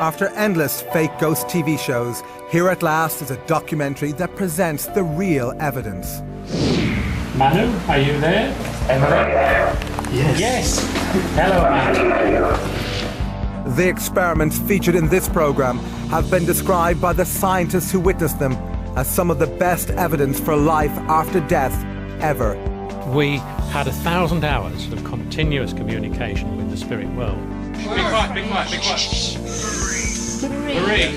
After endless fake ghost TV shows, here at last is a documentary that presents the real evidence. Manu, are you there? Emily? Yes. Yes. Hello, Manu. The experiments featured in this program have been described by the scientists who witnessed them as some of the best evidence for life after death ever. We had 1,000 hours of continuous communication with the spirit world. Be quiet, be quiet, be quiet. Marie.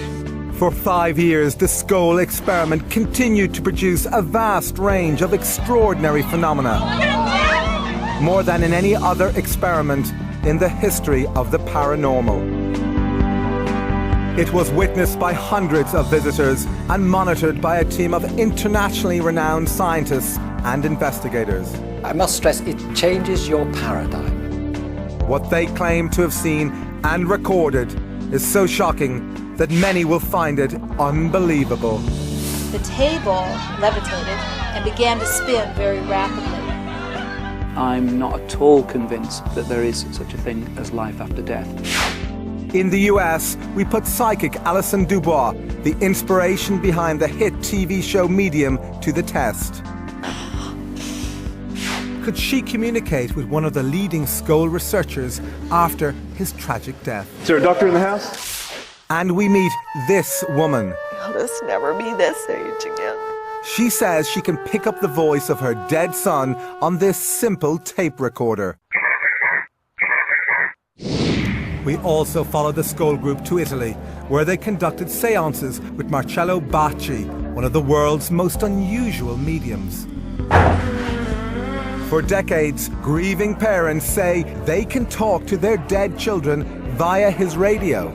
For 5 years, the Scole experiment continued to produce a vast range of extraordinary phenomena. More than in any other experiment in the history of the paranormal. It was witnessed by hundreds of visitors and monitored by a team of internationally renowned scientists and investigators. I must stress, it changes your paradigm. What they claim to have seen and recorded is so shocking that many will find it unbelievable. The table levitated and began to spin very rapidly. I'm not at all convinced that there is such a thing as life after death. In the US, we put psychic Alison Dubois, the inspiration behind the hit TV show Medium, to the test. Could she communicate with one of the leading Scole researchers after his tragic death? Is there a doctor in the house? And we meet this woman. I'll just never be this age again. She says she can pick up the voice of her dead son on this simple tape recorder. We also followed the Scole group to Italy, where they conducted seances with Marcello Bacci, one of the world's most unusual mediums. For decades, grieving parents say they can talk to their dead children via his radio.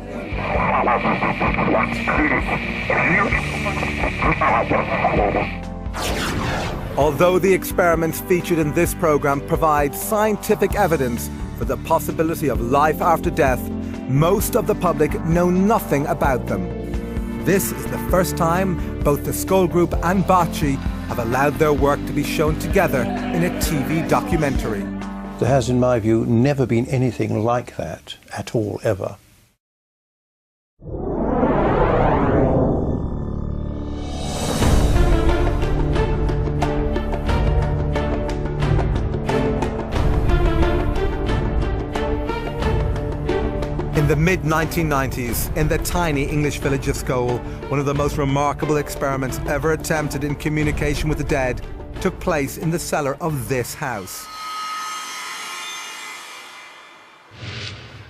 Although the experiments featured in this program provide scientific evidence for the possibility of life after death, most of the public know nothing about them. This is the first time both the Scole group and Bacci have allowed their work to be shown together in a TV documentary. There has, in my view, never been anything like that at all, ever. In the mid-1990s, in the tiny English village of Scole, one of the most remarkable experiments ever attempted in communication with the dead took place in the cellar of this house.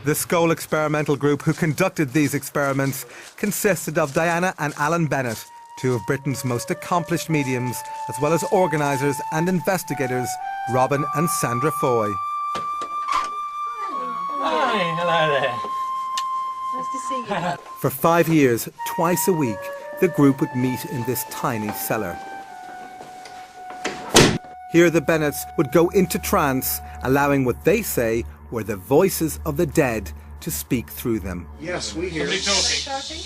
The Scole experimental group who conducted these experiments consisted of Diana and Alan Bennett, two of Britain's most accomplished mediums, as well as organisers and investigators Robin and Sandra Foy. Hi, hello there. Nice to see you. For 5 years, twice a week, the group would meet in this tiny cellar. Here the Bennetts would go into trance, allowing what they say were the voices of the dead to speak through them. Yes, we hear. Somebody talking.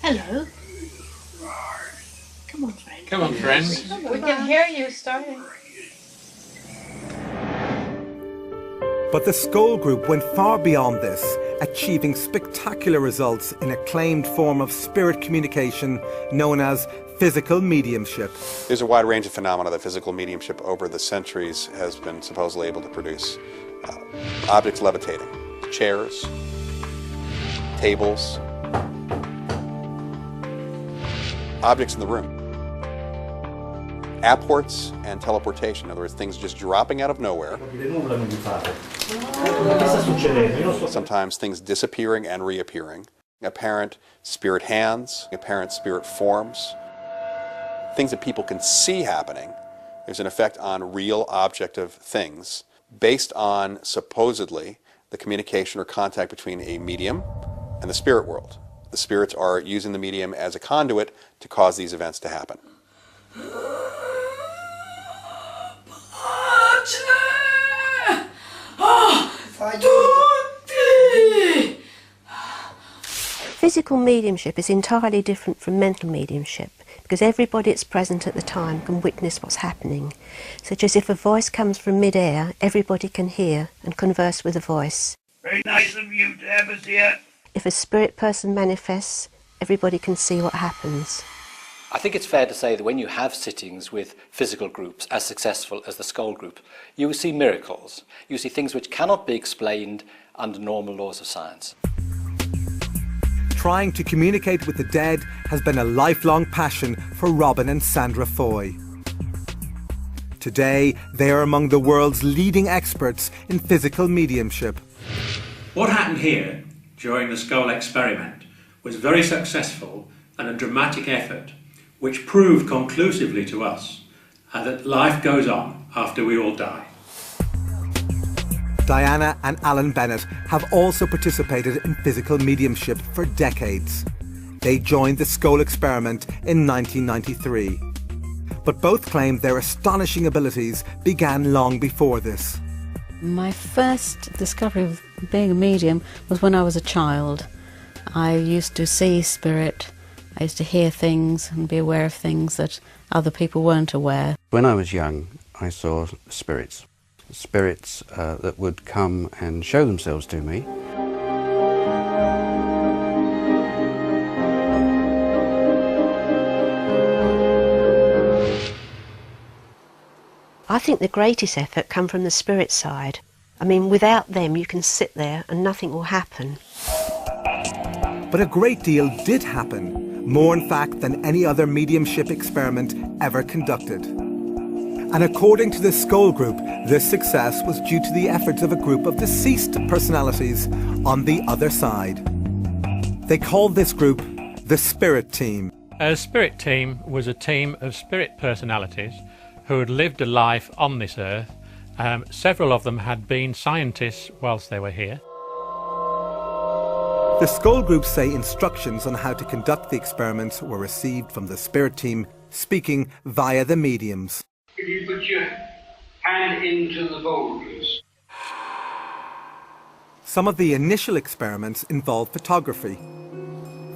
Hello. Come on, friend. Come on, friend. We can hear you starting. But the Scole group went far beyond this, achieving spectacular results in a claimed form of spirit communication known as physical mediumship. There's a wide range of phenomena that physical mediumship over the centuries has been supposedly able to produce. Objects levitating, chairs, tables, objects in the room. Apports and teleportation, in other words, things just dropping out of nowhere. Sometimes things disappearing and reappearing. Apparent spirit hands, apparent spirit forms. Things that people can see happening. There's an effect on real objective things based on, supposedly, the communication or contact between a medium and the spirit world. The spirits are using the medium as a conduit to cause these events to happen. Physical mediumship is entirely different from mental mediumship because everybody that's present at the time can witness what's happening. Such as if a voice comes from mid-air, everybody can hear and converse with the voice. Very nice of you to have us here. If a spirit person manifests, everybody can see what happens. I think it's fair to say that when you have sittings with physical groups as successful as the Scole group, you will see miracles. You see things which cannot be explained under normal laws of science. Trying to communicate with the dead has been a lifelong passion for Robin and Sandra Foy. Today, they are among the world's leading experts in physical mediumship. What happened here during the Scole experiment was very successful and a dramatic effort which proved conclusively to us that life goes on after we all die. Diana and Alan Bennett have also participated in physical mediumship for decades. They joined the Scole experiment in 1993. But both claim their astonishing abilities began long before this. My first discovery of being a medium was when I was a child. I used to see spirit. I used to hear things and be aware of things that other people weren't aware. When I was young, I saw spirits. Spirits that would come and show themselves to me. I think the greatest effort come from the spirit side. I mean, without them you can sit there and nothing will happen. But a great deal did happen, more in fact than any other mediumship experiment ever conducted. And according to the Scole group, this success was due to the efforts of a group of deceased personalities on the other side. They called this group the Spirit Team. A spirit team was a team of spirit personalities who had lived a life on this earth. Several of them had been scientists whilst they were here. The Scole group say instructions on how to conduct the experiments were received from the Spirit Team, speaking via the mediums. If you put your hand into the bowl, please. Some of the initial experiments involved photography.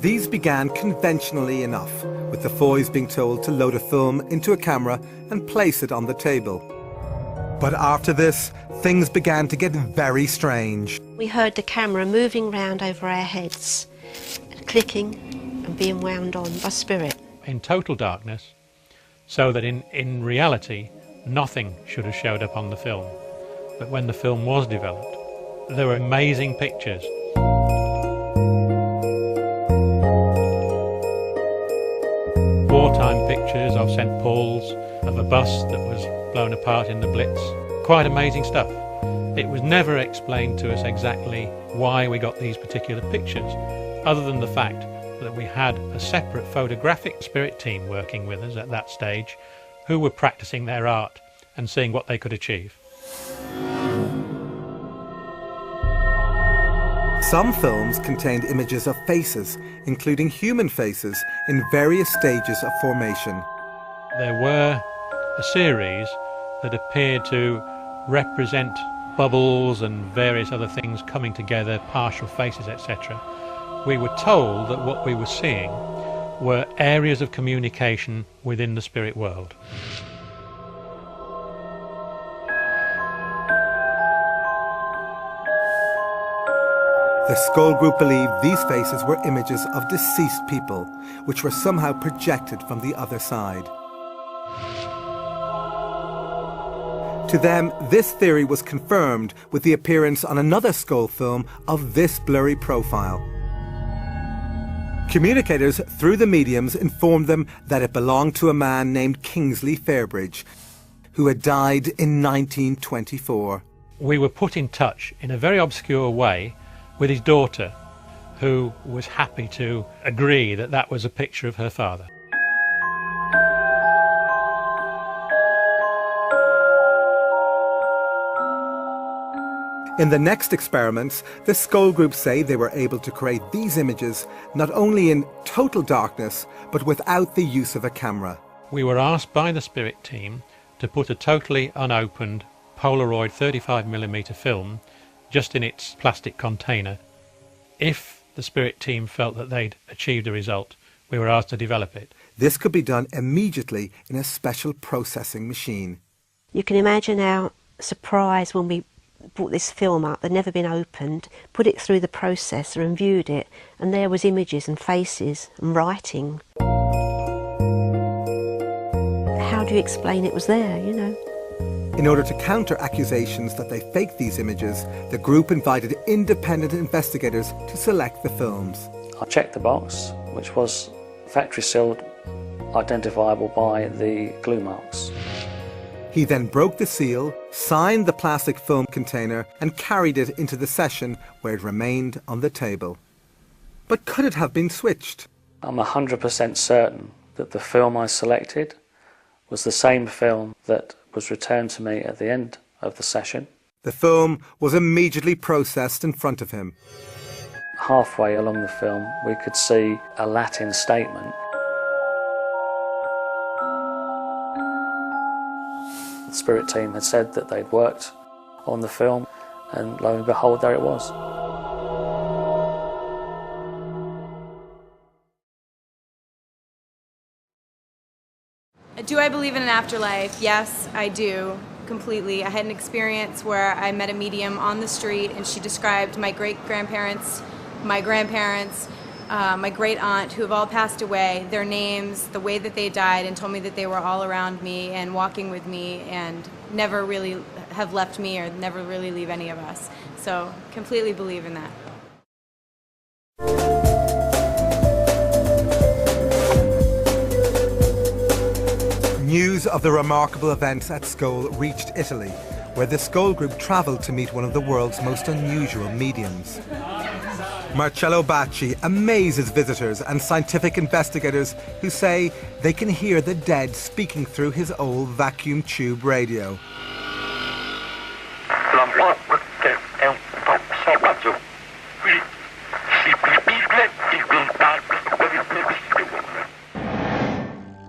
These began conventionally enough, with the Foys being told to load a film into a camera and place it on the table. But after this, things began to get very strange. We heard the camera moving round over our heads, clicking and being wound on by spirit. In total darkness, so that in reality, nothing should have showed up on the film. But when the film was developed, there were amazing pictures. Wartime pictures of St. Paul's, of a bus that was blown apart in the Blitz. Quite amazing stuff. It was never explained to us exactly why we got these particular pictures, other than the fact that we had a separate photographic spirit team working with us at that stage, who were practicing their art and seeing what they could achieve. Some films contained images of faces, including human faces, in various stages of formation. There were a series that appeared to represent bubbles and various other things coming together, partial faces, etc. We were told that what we were seeing were areas of communication within the spirit world. The Scole group believed these faces were images of deceased people, which were somehow projected from the other side. To them, this theory was confirmed with the appearance on another Scole film of this blurry profile. Communicators through the mediums informed them that it belonged to a man named Kingsley Fairbridge, who had died in 1924. We were put in touch in a very obscure way with his daughter, who was happy to agree that that was a picture of her father. In the next experiments, the Scole group say they were able to create these images not only in total darkness, but without the use of a camera. We were asked by the spirit team to put a totally unopened Polaroid 35mm film just in its plastic container. If the spirit team felt that they'd achieved a result, we were asked to develop it. This could be done immediately in a special processing machine. You can imagine our surprise when we brought this film up, they'd never been opened, put it through the processor and viewed it, and there was images and faces and writing. How do you explain it was there, you know? In order to counter accusations that they faked these images, the group invited independent investigators to select the films. I checked the box, which was factory sealed, identifiable by the glue marks. He then broke the seal, signed the plastic film container and carried it into the session where it remained on the table. But could it have been switched? I'm 100% certain that the film I selected was the same film that was returned to me at the end of the session. The film was immediately processed in front of him. Halfway along the film, we could see a Latin statement. The Spirit team had said that they'd worked on the film, and lo and behold, there it was. Do I believe in an afterlife? Yes, I do, completely. I had an experience where I met a medium on the street and she described my great-grandparents, my grandparents, my great-aunt, who have all passed away, their names, the way that they died, and told me that they were all around me and walking with me and never really have left me or never really leave any of us. So, completely believe in that. News of the remarkable events at Scole reached Italy, where the Scole group travelled to meet one of the world's most unusual mediums. Marcello Bacci amazes visitors and scientific investigators who say they can hear the dead speaking through his old vacuum tube radio.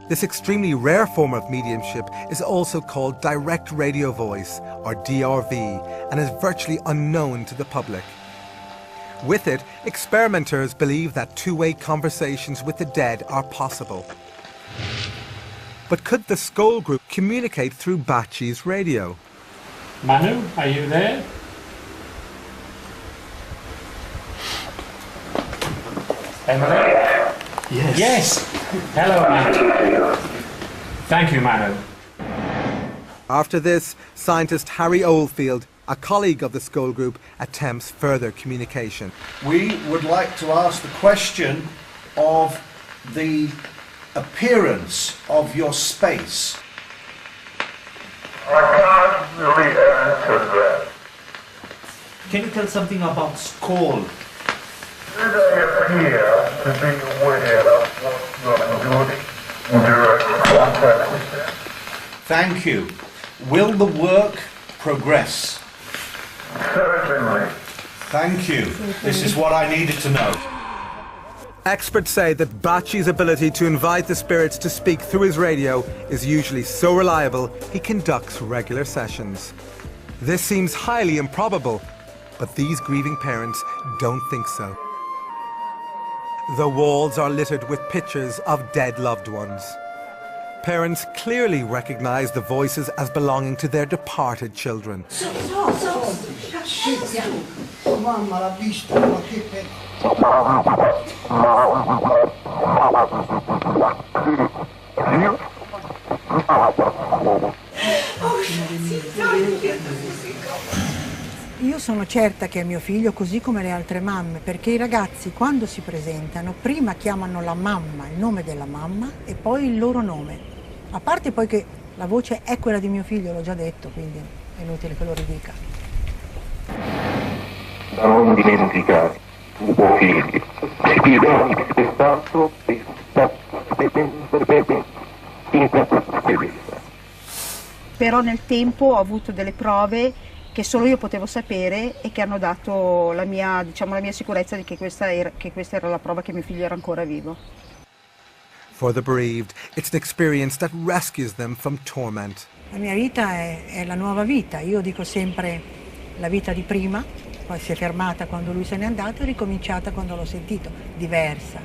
This extremely rare form of mediumship is also called direct radio voice, or DRV, and is virtually unknown to the public. With it, experimenters believe that two-way conversations with the dead are possible. But could the Scole group communicate through Bacci's radio? Manu, are you there? Emily? Yes. Yes. Hello, Manu. Thank you, Manu. After this, scientist Harry Oldfield, a colleague of the Scole group, attempts further communication. We would like to ask the question of the appearance of your space. I can't really answer that. Can you tell something about Scole? Did I appear to be aware of what you're doing in direct contact with them? Thank you. Will the work progress? Certainly. Thank you. This is what I needed to know. Experts say that Bacci's ability to invite the spirits to speak through his radio is usually so reliable he conducts regular sessions. This seems highly improbable, but these grieving parents don't think so. The walls are littered with pictures of dead loved ones. Parents clearly recognize the voices as belonging to their departed children. Mamma l'ha visto, ma che Io sono certa che è mio figlio, così come le altre mamme, perché i ragazzi quando si presentano prima chiamano la mamma, il nome della mamma e poi il loro nome. A parte poi che la voce è quella di mio figlio, l'ho già detto, quindi è inutile che lo ridica. Da non dimenticare, tuo figlio, ti do spettato però nel tempo ho avuto delle prove che solo io potevo sapere e che hanno dato la mia sicurezza di che questa era la prova che mio figlio era ancora vivo. For the bereaved, it's an experience that rescues them from torment. La mia vita è la nuova vita, io dico sempre la vita di prima, poi si è fermata quando lui se n'è andato e ricominciata quando l'ho sentito, diversa.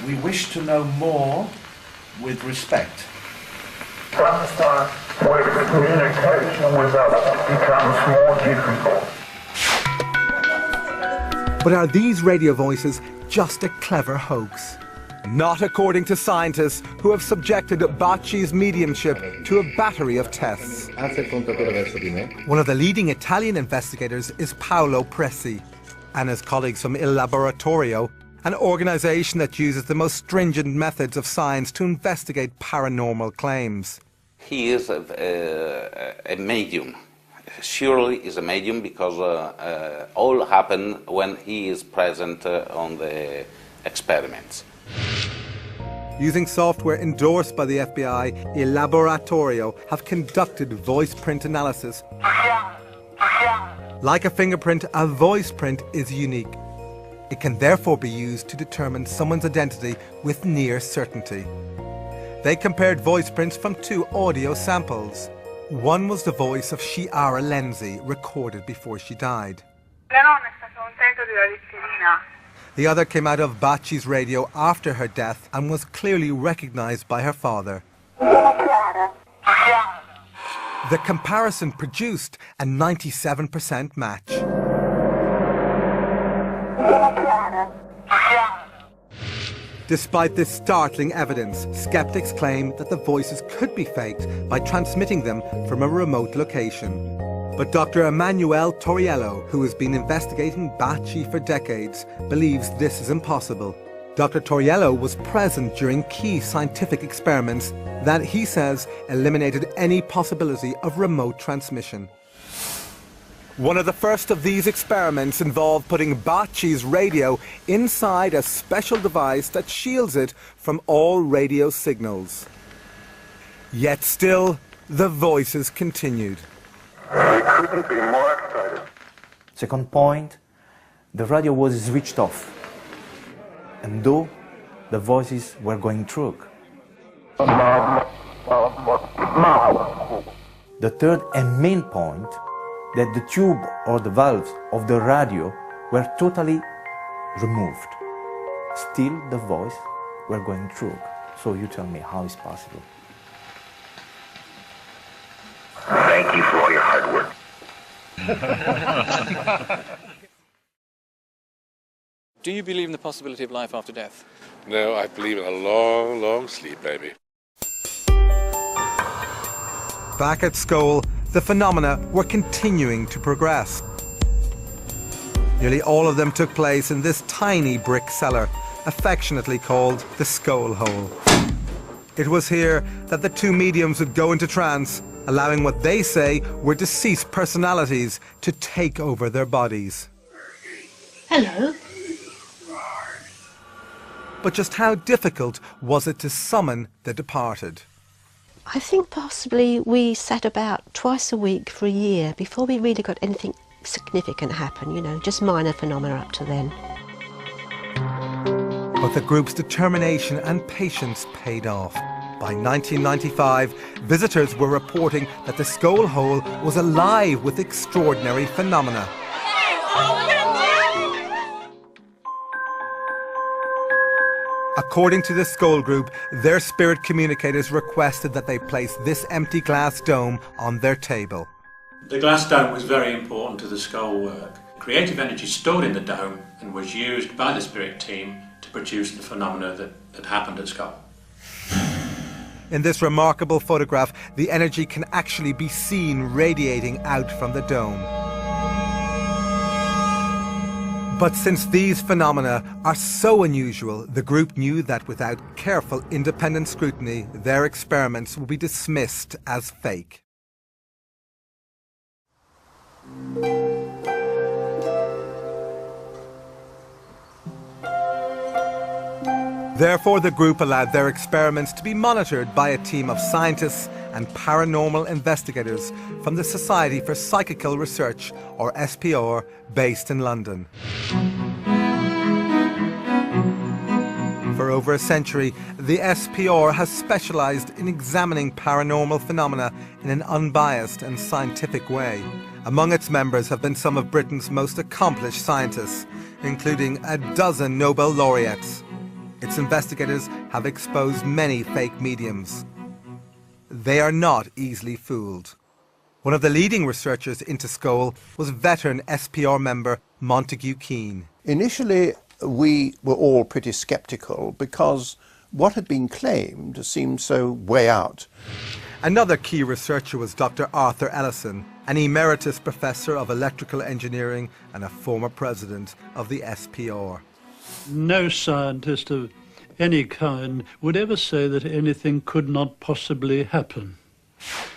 We wish to know more with respect. Sometimes when communication with us becomes more difficult. But are these radio voices just a clever hoax? Not according to scientists who have subjected Bacci's mediumship to a battery of tests. One of the leading Italian investigators is Paolo Presi, and his colleagues from Il Laboratorio, an organisation that uses the most stringent methods of science to investigate paranormal claims. He is a medium. Surely is a medium because all happen when he is present on the experiments. Using software endorsed by the FBI, Il Laboratorio have conducted voice print analysis. Like a fingerprint, a voice print is unique. It can therefore be used to determine someone's identity with near certainty. They compared voice prints from two audio samples. One was the voice of Chiara Lenzi, recorded before she died. The other came out of Bacci's radio after her death and was clearly recognised by her father. The comparison produced a 97% match. Despite this startling evidence, skeptics claim that the voices could be faked by transmitting them from a remote location. But Dr. Emanuele Toriello, who has been investigating Bacci for decades, believes this is impossible. Dr. Toriello was present during key scientific experiments that, he says, eliminated any possibility of remote transmission. One of the first of these experiments involved putting Bacci's radio inside a special device that shields it from all radio signals. Yet still, the voices continued. I couldn't be more excited. Second point, the radio was switched off, and though the voices were going through. The third and main point, that the tube or the valves of the radio were totally removed. Still the voice were going through. So you tell me how is possible? Thank you for all your hard work. Do you believe in the possibility of life after death? No, I believe in a long, long sleep, baby. Back at Scole, the phenomena were continuing to progress. Nearly all of them took place in this tiny brick cellar, affectionately called the Scole hole. It was here that the two mediums would go into trance, allowing what they say were deceased personalities to take over their bodies. Hello. But just how difficult was it to summon the departed? I think possibly we sat about twice a week for a year before we really got anything significant happen, you know, just minor phenomena up to then. But the group's determination and patience paid off. By 1995, visitors were reporting that the Scole hole was alive with extraordinary phenomena. According to the Scole group, their spirit communicators requested that they place this empty glass dome on their table. The glass dome was very important to the Scole work. Creative energy stored in the dome and was used by the spirit team to produce the phenomena that happened at Scole. In this remarkable photograph, the energy can actually be seen radiating out from the dome. But since these phenomena are so unusual, the group knew that without careful independent scrutiny, their experiments would be dismissed as fake. Therefore, the group allowed their experiments to be monitored by a team of scientists and paranormal investigators from the Society for Psychical Research, or SPR, based in London. For over a century, the SPR has specialised in examining paranormal phenomena in an unbiased and scientific way. Among its members have been some of Britain's most accomplished scientists, including a dozen Nobel laureates. Its investigators have exposed many fake mediums. they are not easily fooled. One of the leading researchers into Scole was veteran SPR member Montague Keane. Initially, we were all pretty sceptical because what had been claimed seemed so way out. Another key researcher was Dr. Arthur Ellison, an emeritus professor of electrical engineering and a former president of the SPR. No scientist of any kind would ever say that anything could not possibly happen.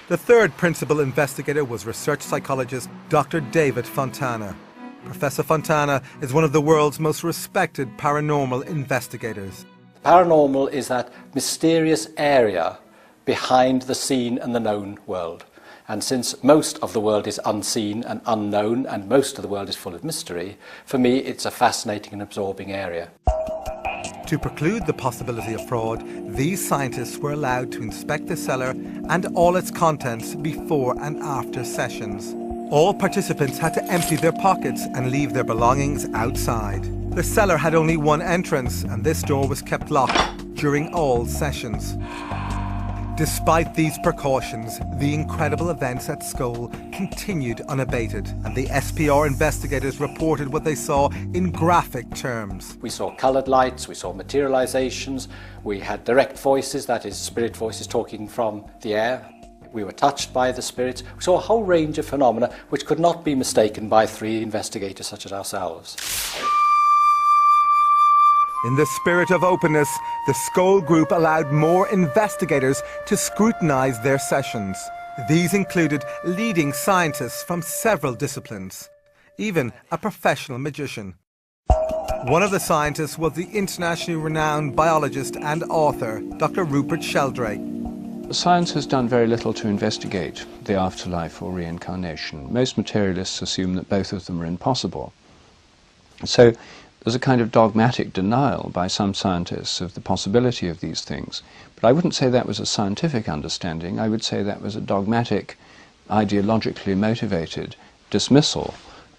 The third principal investigator was research psychologist Dr. David Fontana. Professor Fontana is one of the world's most respected paranormal investigators. Paranormal is that mysterious area behind the seen and the known world. And since most of the world is unseen and unknown, and most of the world is full of mystery, for me it's a fascinating and absorbing area. To preclude the possibility of fraud, these scientists were allowed to inspect the cellar and all its contents before and after sessions. All participants had to empty their pockets and leave their belongings outside. The cellar had only one entrance, and this door was kept locked during all sessions. Despite these precautions, the incredible events at Scole continued unabated, and the SPR investigators reported what they saw in graphic terms. We saw coloured lights, we saw materializations, we had direct voices, that is, spirit voices talking from the air. We were touched by the spirits. We saw a whole range of phenomena which could not be mistaken by three investigators such as ourselves. In the spirit of openness, the Scole group allowed more investigators to scrutinize their sessions. These included leading scientists from several disciplines, even a professional magician. One of the scientists was the internationally renowned biologist and author, Dr. Rupert Sheldrake. Science has done very little to investigate the afterlife or reincarnation. Most materialists assume that both of them are impossible. So there's a kind of dogmatic denial by some scientists of the possibility of these things. But I wouldn't say that was a scientific understanding. I would say that was a dogmatic, ideologically motivated dismissal.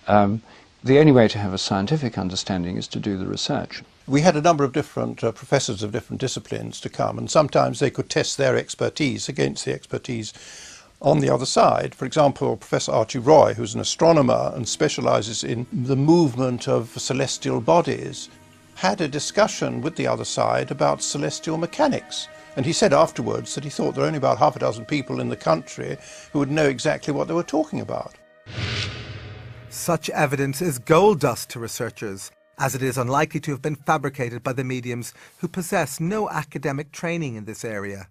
The only way to have a scientific understanding is to do the research. We had a number of different professors of different disciplines to come, and sometimes they could test their expertise against the expertise on the other side. For example, Professor Archie Roy, who's an astronomer and specialises in the movement of celestial bodies, had a discussion with the other side about celestial mechanics. And he said afterwards that he thought there were only about half a dozen people in the country who would know exactly what they were talking about. Such evidence is gold dust to researchers, as it is unlikely to have been fabricated by the mediums who possess no academic training in this area.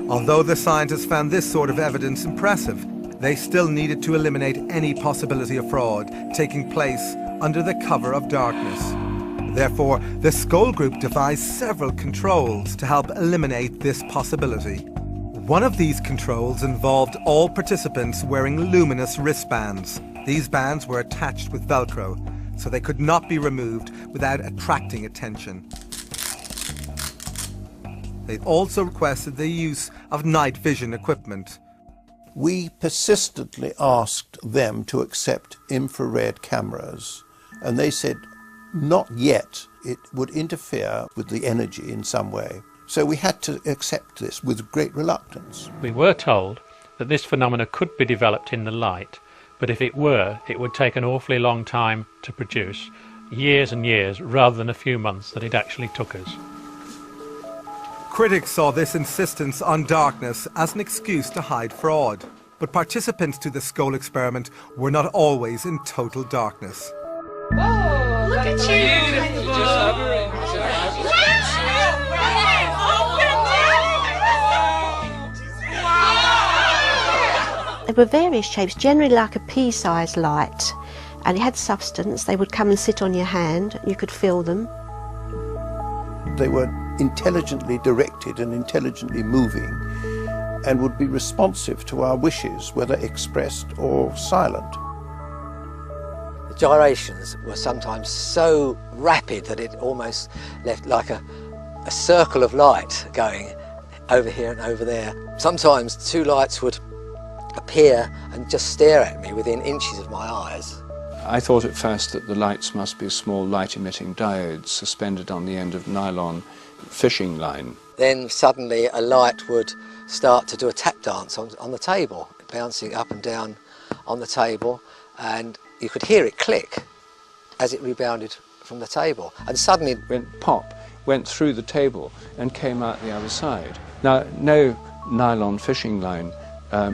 Although the scientists found this sort of evidence impressive, they still needed to eliminate any possibility of fraud taking place under the cover of darkness. Therefore, the Scole group devised several controls to help eliminate this possibility. One of these controls involved all participants wearing luminous wristbands. These bands were attached with Velcro, so they could not be removed without attracting attention. They also requested the use of night vision equipment. We persistently asked them to accept infrared cameras, and they said not yet. It would interfere with the energy in some way. So we had to accept this with great reluctance. We were told that this phenomena could be developed in the light, but if it were, it would take an awfully long time to produce, years and years, rather than a few months that it actually took us. Critics saw this insistence on darkness as an excuse to hide fraud, but participants to the Scole experiment were not always in total darkness. Oh, look at you! There were various shapes, generally like a pea-sized light, and it had substance. They would come and sit on your hand, you could feel them. They were intelligently directed and intelligently moving, and would be responsive to our wishes, whether expressed or silent. The gyrations were sometimes so rapid that it almost left like a circle of light going over here and over there. Sometimes two lights would appear and just stare at me within inches of my eyes. I thought at first that the lights must be small light-emitting diodes suspended on the end of nylon fishing line. Then suddenly a light would start to do a tap dance on the table, bouncing up and down on the table, and you could hear it click as it rebounded from the table. And suddenly it went pop, went through the table and came out the other side. Now, no nylon fishing line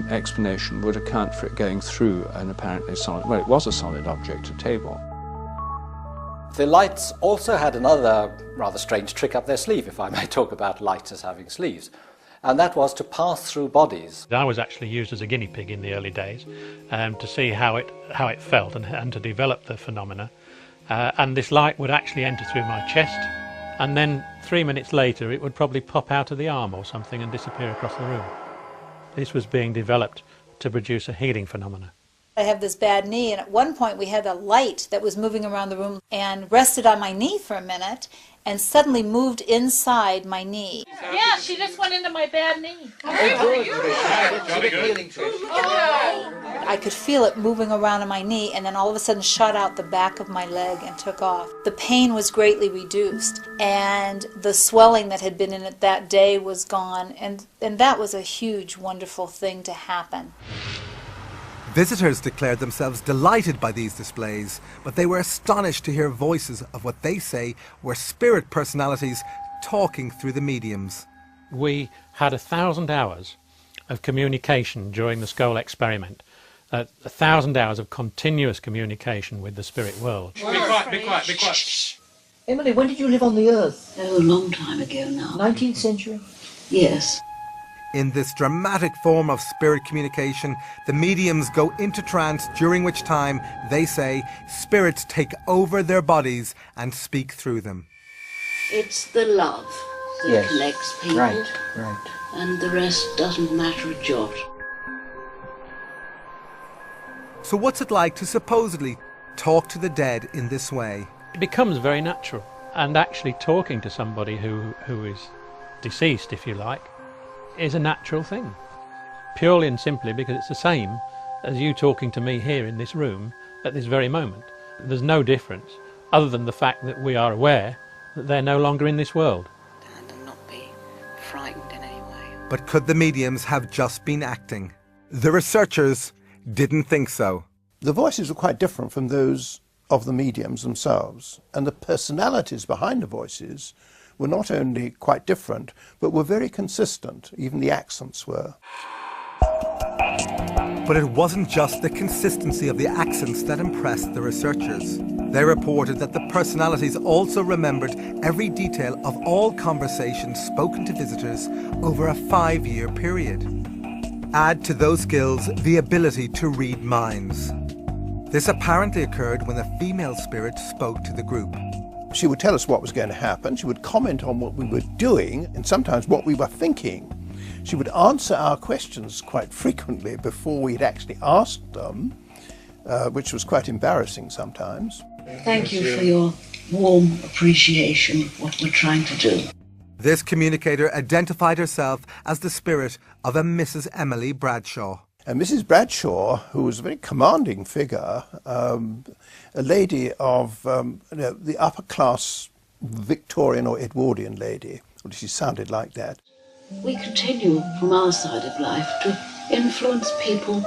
explanation would account for it going through an apparently solid, well, it was a solid object, a table. The lights also had another rather strange trick up their sleeve, if I may talk about lights as having sleeves, and that was to pass through bodies. I was actually used as a guinea pig in the early days to see how it felt and to develop the phenomena. And this light would actually enter through my chest, and then 3 minutes later it would probably pop out of the arm or something and disappear across the room. This was being developed to produce a healing phenomena. I have this bad knee, and at one point we had a light that was moving around the room and rested on my knee for a minute and suddenly moved inside my knee. Yeah, she just went into my bad knee. I could feel it moving around on my knee and then all of a sudden shot out the back of my leg and took off. The pain was greatly reduced and the swelling that had been in it that day was gone, and that was a huge, wonderful thing to happen. Visitors declared themselves delighted by these displays, but they were astonished to hear voices of what they say were spirit personalities talking through the mediums. We had 1,000 hours of communication during the Scole experiment, 1,000 hours of continuous communication with the spirit world. Be quiet, be quiet, be quiet. Emily, when did you live on the Earth? Oh, a long time ago now. 19th century? Yes. In this dramatic form of spirit communication, the mediums go into trance, during which time, they say, spirits take over their bodies and speak through them. It's the love that connects people. Right. And the rest doesn't matter a jot. So what's it like to supposedly talk to the dead in this way? It becomes very natural, and actually talking to somebody who is deceased, if you like, is a natural thing, purely and simply because it's the same as you talking to me here in this room at this very moment. There's no difference other than the fact that we are aware that they're no longer in this world. And not be frightened in any way. But could the mediums have just been acting? The researchers didn't think so. The voices were quite different from those of the mediums themselves, and the personalities behind the voices were not only quite different, but were very consistent. Even the accents were. But it wasn't just the consistency of the accents that impressed the researchers. They reported that the personalities also remembered every detail of all conversations spoken to visitors over a 5-year period. Add to those skills the ability to read minds. This apparently occurred when a female spirit spoke to the group. She would tell us what was going to happen, she would comment on what we were doing, and sometimes what we were thinking. She would answer our questions quite frequently before we had actually asked them, which was quite embarrassing sometimes. Thank you for your warm appreciation of what we're trying to do. This communicator identified herself as the spirit of a Mrs. Emily Bradshaw. And Mrs. Bradshaw, who was a very commanding figure, a lady of the upper class Victorian or Edwardian lady, or she sounded like that. We continue from our side of life to influence people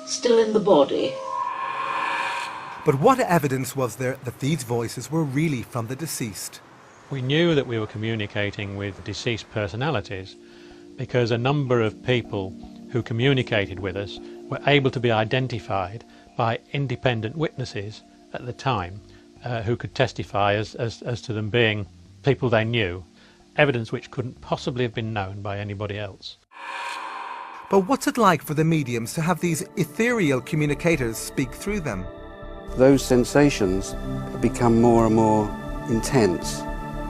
still in the body. But what evidence was there that these voices were really from the deceased? We knew that we were communicating with deceased personalities because a number of people who communicated with us were able to be identified by independent witnesses at the time who could testify as to them being people they knew, evidence which couldn't possibly have been known by anybody else. But what's it like for the mediums to have these ethereal communicators speak through them? Those sensations become more and more intense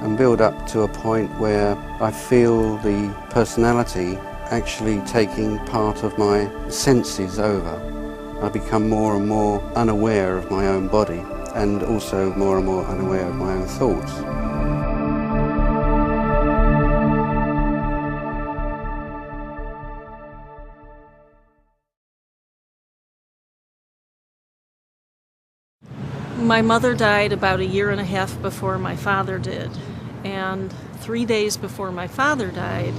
and build up to a point where I feel the personality actually taking part of my senses over. I become more and more unaware of my own body and also more and more unaware of my own thoughts. My mother died about 1.5 years before my father did, and 3 days before my father died,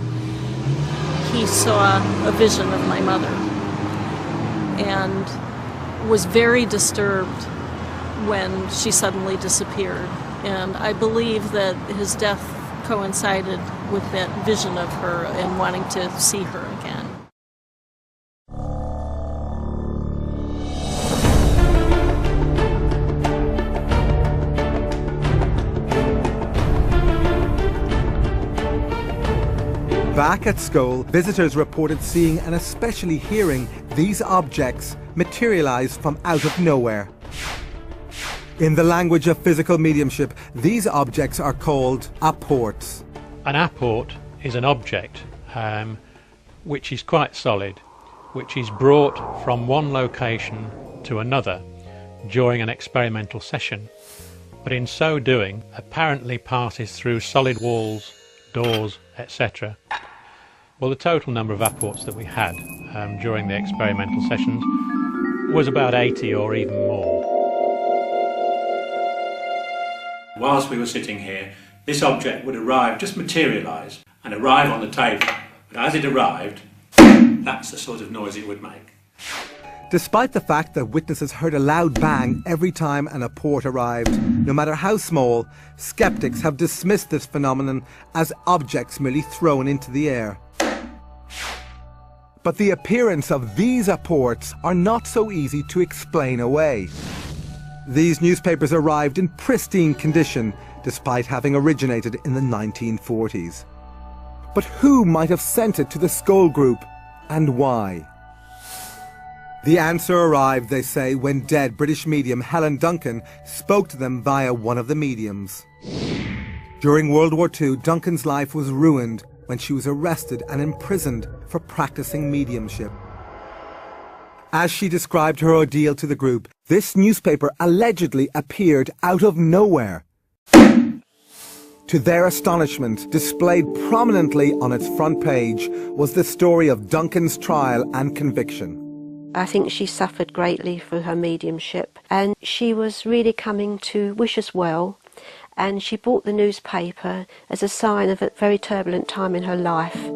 he saw a vision of my mother and was very disturbed when she suddenly disappeared. And I believe that his death coincided with that vision of her and wanting to see her again. Back at Scole, visitors reported seeing and especially hearing these objects materialize from out of nowhere. In the language of physical mediumship, these objects are called apports. An apport is an object which is quite solid, which is brought from one location to another during an experimental session, but in so doing apparently passes through solid walls, doors, etc. Well, the total number of apports that we had during the experimental sessions was about 80 or even more. Whilst we were sitting here, this object would arrive, just materialise, and arrive on the table. But as it arrived, that's the sort of noise it would make. Despite the fact that witnesses heard a loud bang every time an apport arrived, no matter how small, skeptics have dismissed this phenomenon as objects merely thrown into the air. But the appearance of these apports are not so easy to explain away. These newspapers arrived in pristine condition, despite having originated in the 1940s. But who might have sent it to the Scole group, and why? The answer arrived, they say, when dead British medium Helen Duncan spoke to them via one of the mediums. During World War II, Duncan's life was ruined when she was arrested and imprisoned for practicing mediumship. As she described her ordeal to the group, this newspaper allegedly appeared out of nowhere. To their astonishment, displayed prominently on its front page was the story of Duncan's trial and conviction. I think she suffered greatly through her mediumship, and she was really coming to wish us well, and she bought the newspaper as a sign of a very turbulent time in her life.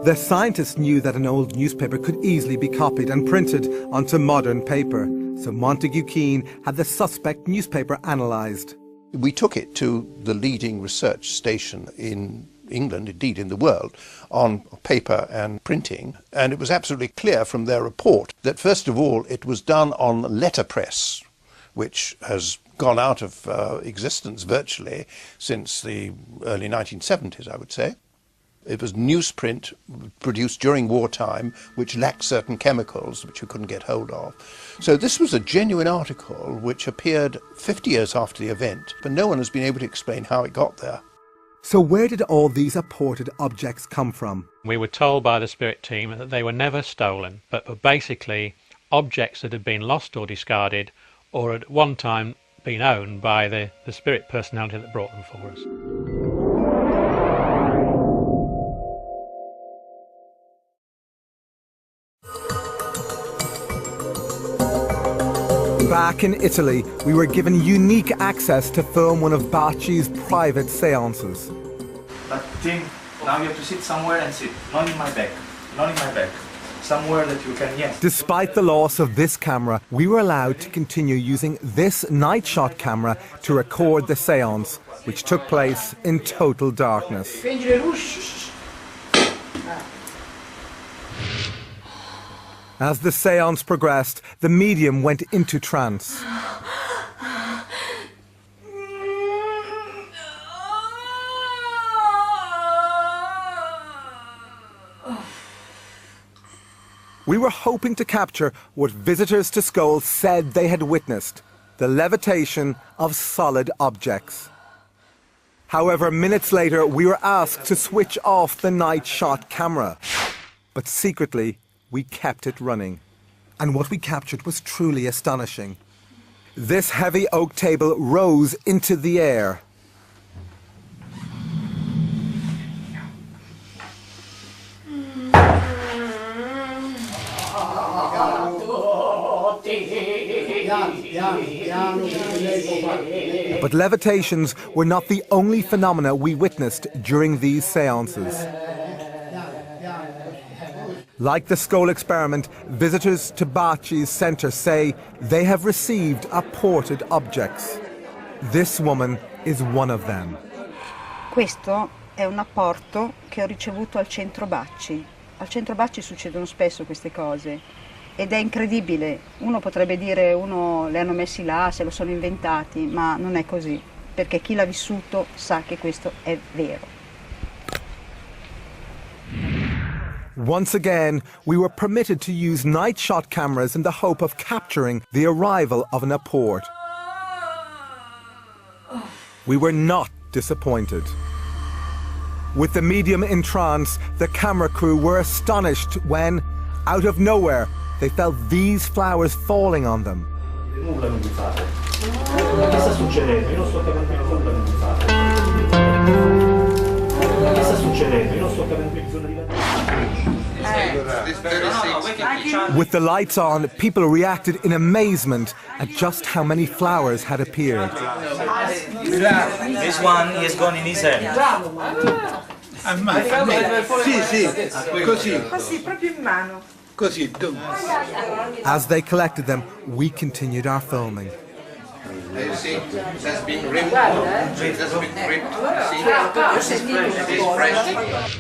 The scientists knew that an old newspaper could easily be copied and printed onto modern paper, so Montague Keane had the suspect newspaper analysed. We took it to the leading research station in England, indeed in the world, on paper and printing, and it was absolutely clear from their report that first of all it was done on letterpress, which has gone out of existence virtually since the early 1970s, I would say. It was newsprint produced during wartime, which lacked certain chemicals which you couldn't get hold of. So this was a genuine article which appeared 50 years after the event, but no one has been able to explain how it got there. So where did all these apported objects come from? We were told by the spirit team that they were never stolen, but were basically objects that had been lost or discarded, or at one time been owned by the spirit personality that brought them for us. Back in Italy, we were given unique access to film one of Bacci's private seances. But Tim, now you have to sit somewhere and sit, not in my back, not in my back. Somewhere that you can, yes. Despite the loss of this camera, we were allowed to continue using this night shot camera to record the seance, which took place in total darkness. As the seance progressed, the medium went into trance. We were hoping to capture what visitors to Scole said they had witnessed, the levitation of solid objects. However, minutes later, we were asked to switch off the night shot camera. But secretly, we kept it running. And what we captured was truly astonishing. This heavy oak table rose into the air. But levitations were not the only phenomena we witnessed during these seances. Like the Scole experiment, visitors to Bacci's centre say they have received apported objects. This woman is one of them. Questo è un apporto che ho ricevuto al centro Bacci. Al centro Bacci succedono spesso queste cose ed è incredibile. Uno potrebbe dire le hanno messi là, se lo sono inventati, ma non è così, perché chi l'ha vissuto sa che questo è vero. Once again, we were permitted to use night shot cameras in the hope of capturing the arrival of an apport. We were not disappointed. With the medium in trance, the camera crew were astonished when, out of nowhere, they felt these flowers falling on them. Nulla non mi fate. Che sta succedendo? Io non sto capendo nulla non mi fate. Che sta succedendo? Io non sto capendo che bisogna With the lights on, people reacted in amazement at just how many flowers had appeared. This one is gone in his hand. Sì, così. Così, proprio in mano. Così. As they collected them, we continued our filming. You see, it has been ripped. It has been ripped. See? It is fresh.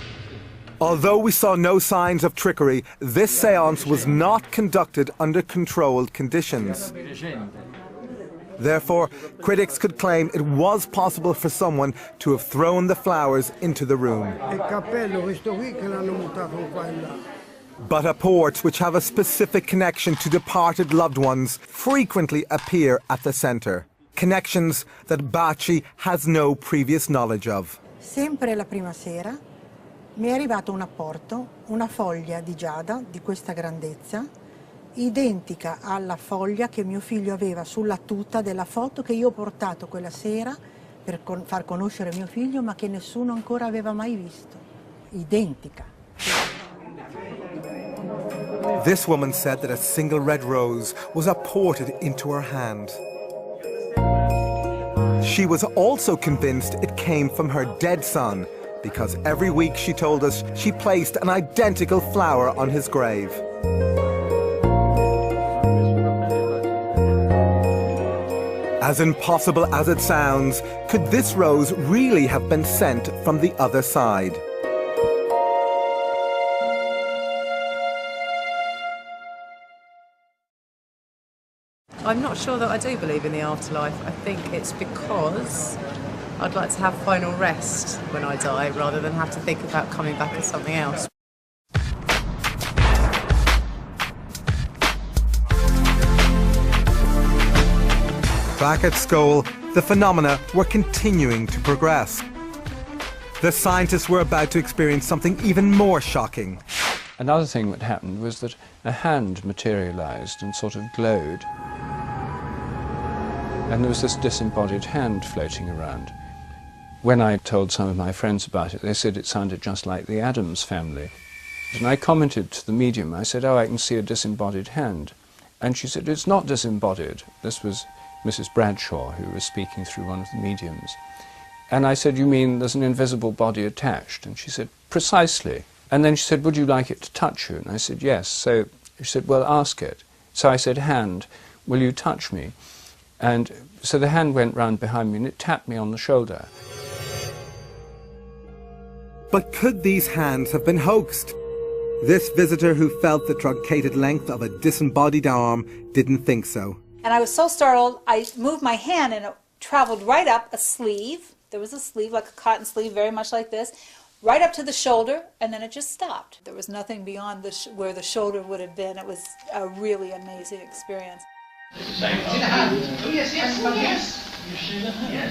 Although we saw no signs of trickery, this séance was not conducted under controlled conditions. Therefore, critics could claim it was possible for someone to have thrown the flowers into the room. But apports which have a specific connection to departed loved ones frequently appear at the centre. Connections that Bacci has no previous knowledge of. Sempre la prima sera mi è arrivato un apporto, una foglia di giada di questa grandezza, identica alla foglia che mio figlio aveva sulla tuta della foto che io ho portato quella sera per far conoscere mio figlio, ma che nessuno ancora aveva mai visto. Identica. This woman said that a single red rose was apported into her hand. She was also convinced it came from her dead son, because every week, she told us, she placed an identical flower on his grave. As impossible as it sounds, could this rose really have been sent from the other side? I'm not sure that I do believe in the afterlife. I think it's because I'd like to have final rest when I die, rather than have to think about coming back as something else. Back at Scole, the phenomena were continuing to progress. The scientists were about to experience something even more shocking. Another thing that happened was that a hand materialized and sort of glowed. And there was this disembodied hand floating around. When I told some of my friends about it, they said it sounded just like the Addams family. And I commented to the medium, I said, oh, I can see a disembodied hand. And she said, it's not disembodied. This was Mrs. Bradshaw, who was speaking through one of the mediums. And I said, you mean there's an invisible body attached? And she said, precisely. And then she said, would you like it to touch you? And I said, yes. So she said, well, ask it. So I said, hand, will you touch me? And so the hand went round behind me and it tapped me on the shoulder. But could these hands have been hoaxed? This visitor who felt the truncated length of a disembodied arm didn't think so. And I was so startled, I moved my hand and it traveled right up a sleeve. There was a sleeve, like a cotton sleeve, very much like this, right up to the shoulder, and then it just stopped. There was nothing beyond where the shoulder would have been. It was a really amazing experience. Oh, yes, yes, oh, yes.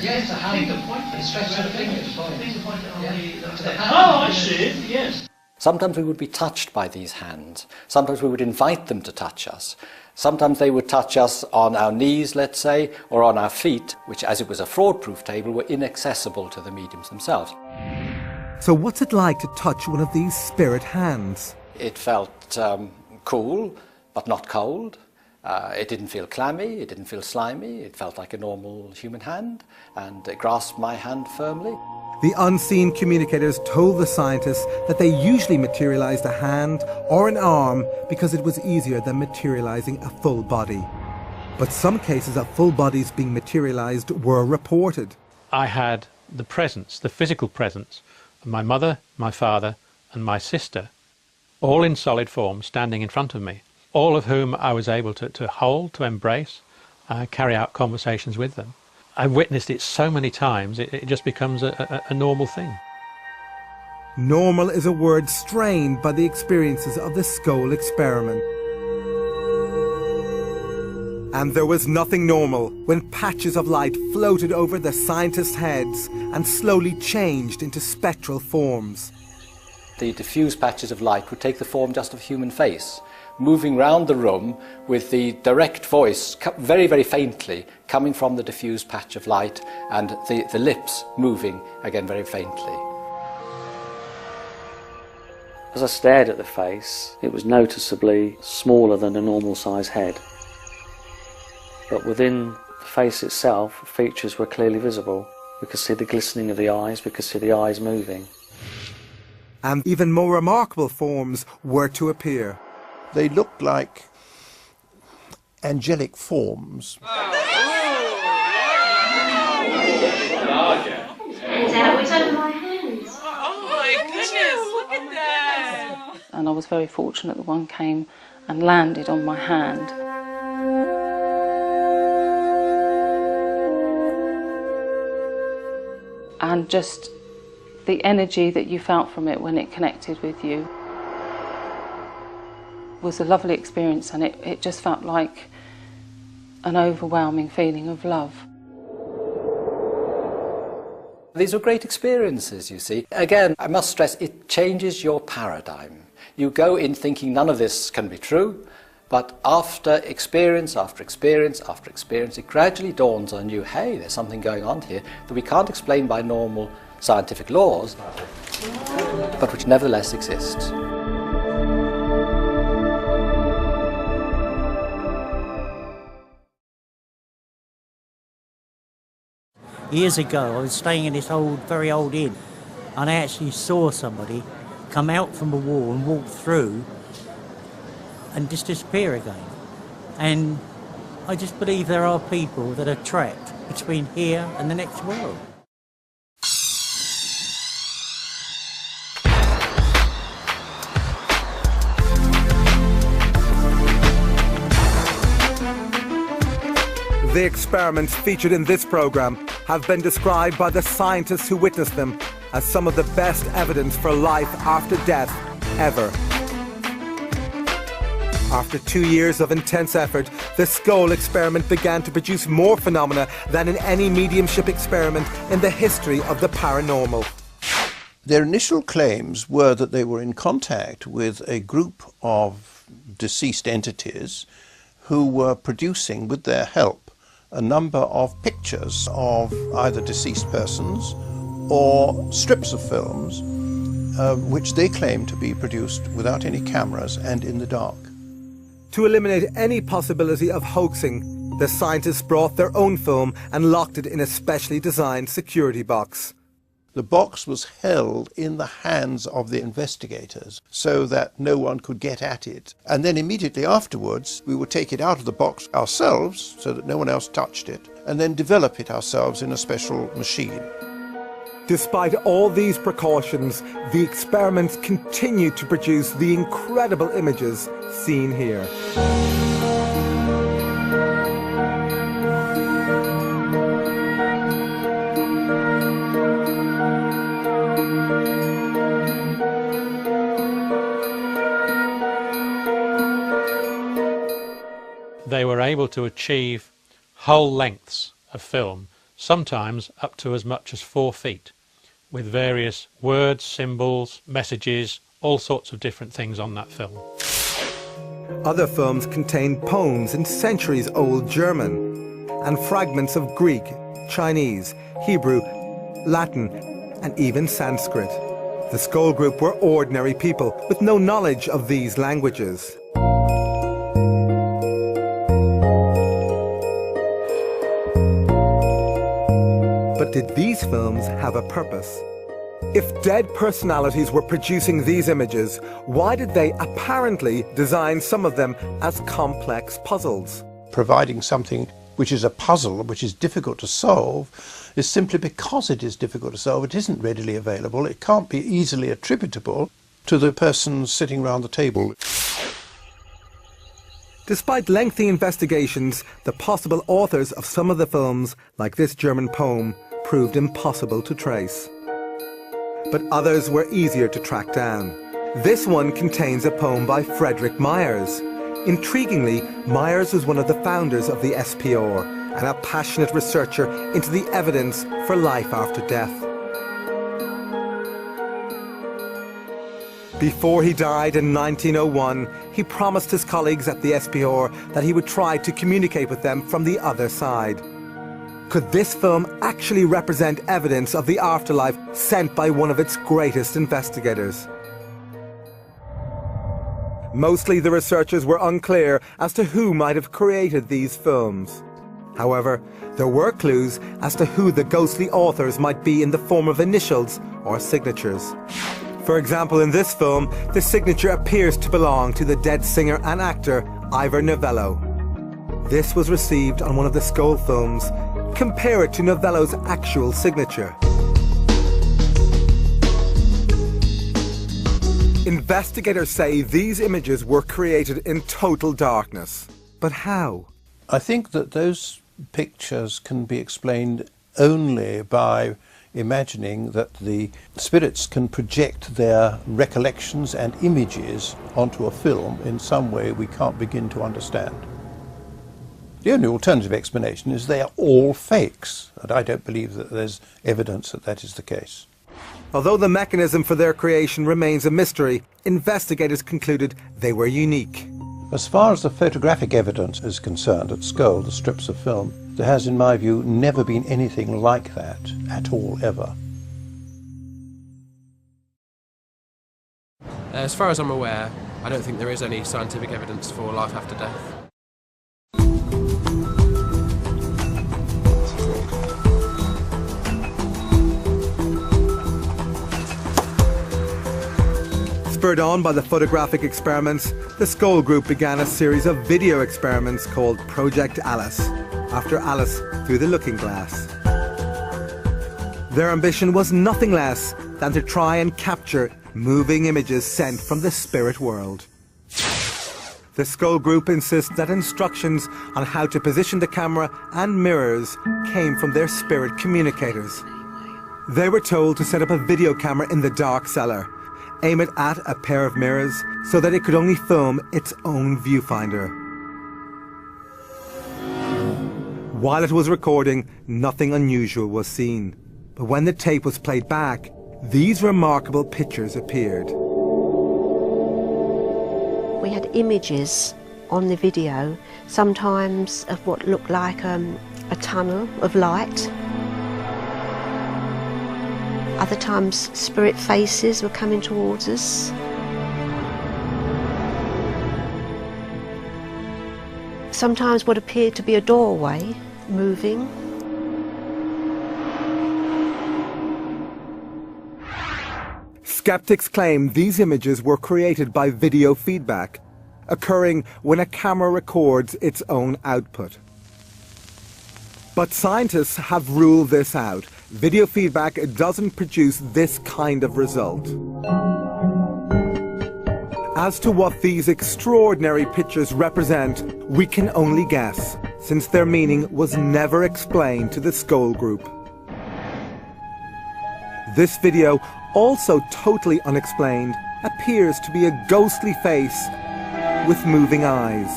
Yes, the hand. It's stretched to the fingers. Oh, I see, yes. Sometimes we would be touched by these hands. Sometimes we would invite them to touch us. Sometimes they would touch us on our knees, let's say, or on our feet, which, as it was a fraud-proof table, were inaccessible to the mediums themselves. So what's it like to touch one of these spirit hands? It felt cool, but not cold. It didn't feel clammy, it didn't feel slimy, it felt like a normal human hand, and it grasped my hand firmly. The unseen communicators told the scientists that they usually materialized a hand or an arm because it was easier than materializing a full body. But some cases of full bodies being materialized were reported. I had the presence, the physical presence, of my mother, my father and my sister, all in solid form, standing in front of me, all of whom I was able to hold, to embrace, carry out conversations with them. I've witnessed it so many times, it just becomes a normal thing. Normal is a word strained by the experiences of the Scole experiment. And there was nothing normal when patches of light floated over the scientists' heads and slowly changed into spectral forms. The diffuse patches of light would take the form just of a human face, moving round the room with the direct voice very, very faintly coming from the diffuse patch of light, and the lips moving again very faintly. As I stared at the face, it was noticeably smaller than a normal size head. But within the face itself, features were clearly visible. We could see the glistening of the eyes, we could see the eyes moving. And even more remarkable forms were to appear. They looked like angelic forms. Is that what's over my hands? Oh my goodness, look at that! And I was very fortunate that one came and landed on my hand. And just the energy that you felt from it when it connected with you was a lovely experience, and it just felt like an overwhelming feeling of love. These were great experiences, you see. Again, I must stress, it changes your paradigm. You go in thinking none of this can be true, but after experience, after experience, after experience, it gradually dawns on you, hey, there's something going on here that we can't explain by normal scientific laws, but which nevertheless exists. Years ago, I was staying in this very old inn, and I actually saw somebody come out from a wall and walk through and just disappear again. And I just believe there are people that are trapped between here and the next world. The experiments featured in this program have been described by the scientists who witnessed them as some of the best evidence for life after death ever. After 2 years of intense effort, the Scole experiment began to produce more phenomena than in any mediumship experiment in the history of the paranormal. Their initial claims were that they were in contact with a group of deceased entities who were producing, with their help, a number of pictures of either deceased persons or strips of films, which they claimed to be produced without any cameras and in the dark. To eliminate any possibility of hoaxing, the scientists brought their own film and locked it in a specially designed security box. The box was held in the hands of the investigators so that no one could get at it. And then immediately afterwards, we would take it out of the box ourselves so that no one else touched it, and then develop it ourselves in a special machine. Despite all these precautions, the experiments continued to produce the incredible images seen here. They were able to achieve whole lengths of film, sometimes up to as much as 4 feet, with various words, symbols, messages, all sorts of different things on that film. Other films contained poems in centuries-old German and fragments of Greek, Chinese, Hebrew, Latin, and even Sanskrit. The Scole group were ordinary people with no knowledge of these languages. But did these films have a purpose? If dead personalities were producing these images, why did they apparently design some of them as complex puzzles? Providing something which is a puzzle, which is difficult to solve, is simply because it is difficult to solve. It isn't readily available. It can't be easily attributable to the person sitting around the table. Despite lengthy investigations, the possible authors of some of the films, like this German poem, proved impossible to trace. But others were easier to track down. This one contains a poem by Frederick Myers. Intriguingly, Myers was one of the founders of the SPR and a passionate researcher into the evidence for life after death. Before he died in 1901, he promised his colleagues at the SPR that he would try to communicate with them from the other side. Could this film actually represent evidence of the afterlife sent by one of its greatest investigators? Mostly the researchers were unclear as to who might have created these films. However, there were clues as to who the ghostly authors might be in the form of initials or signatures. For example, in this film, the signature appears to belong to the dead singer and actor Ivor Novello. This was received on one of the Scole films. Compare it to Novello's actual signature. Investigators say these images were created in total darkness. But how? I think that those pictures can be explained only by imagining that the spirits can project their recollections and images onto a film in some way we can't begin to understand. The only alternative explanation is they are all fakes, and I don't believe that there's evidence that that is the case. Although the mechanism for their creation remains a mystery, investigators concluded they were unique. As far as the photographic evidence is concerned at Scole, the strips of film, there has, in my view, never been anything like that at all, ever. As far as I'm aware, I don't think there is any scientific evidence for life after death. Spurred on by the photographic experiments, the Scole group began a series of video experiments called Project Alice, after Alice through the looking glass. Their ambition was nothing less than to try and capture moving images sent from the spirit world. The Scole group insists that instructions on how to position the camera and mirrors came from their spirit communicators. They were told to set up a video camera in the dark cellar, aim it at a pair of mirrors so that it could only film its own viewfinder. While it was recording, nothing unusual was seen. But when the tape was played back, these remarkable pictures appeared. We had images on the video, sometimes of what looked like a tunnel of light. Other times, spirit faces were coming towards us. Sometimes what appeared to be a doorway moving. Skeptics claim these images were created by video feedback, occurring when a camera records its own output. But scientists have ruled this out. Video feedback doesn't produce this kind of result. As to what these extraordinary pictures represent, we can only guess, since their meaning was never explained to the Scole group. This video, also totally unexplained, appears to be a ghostly face with moving eyes.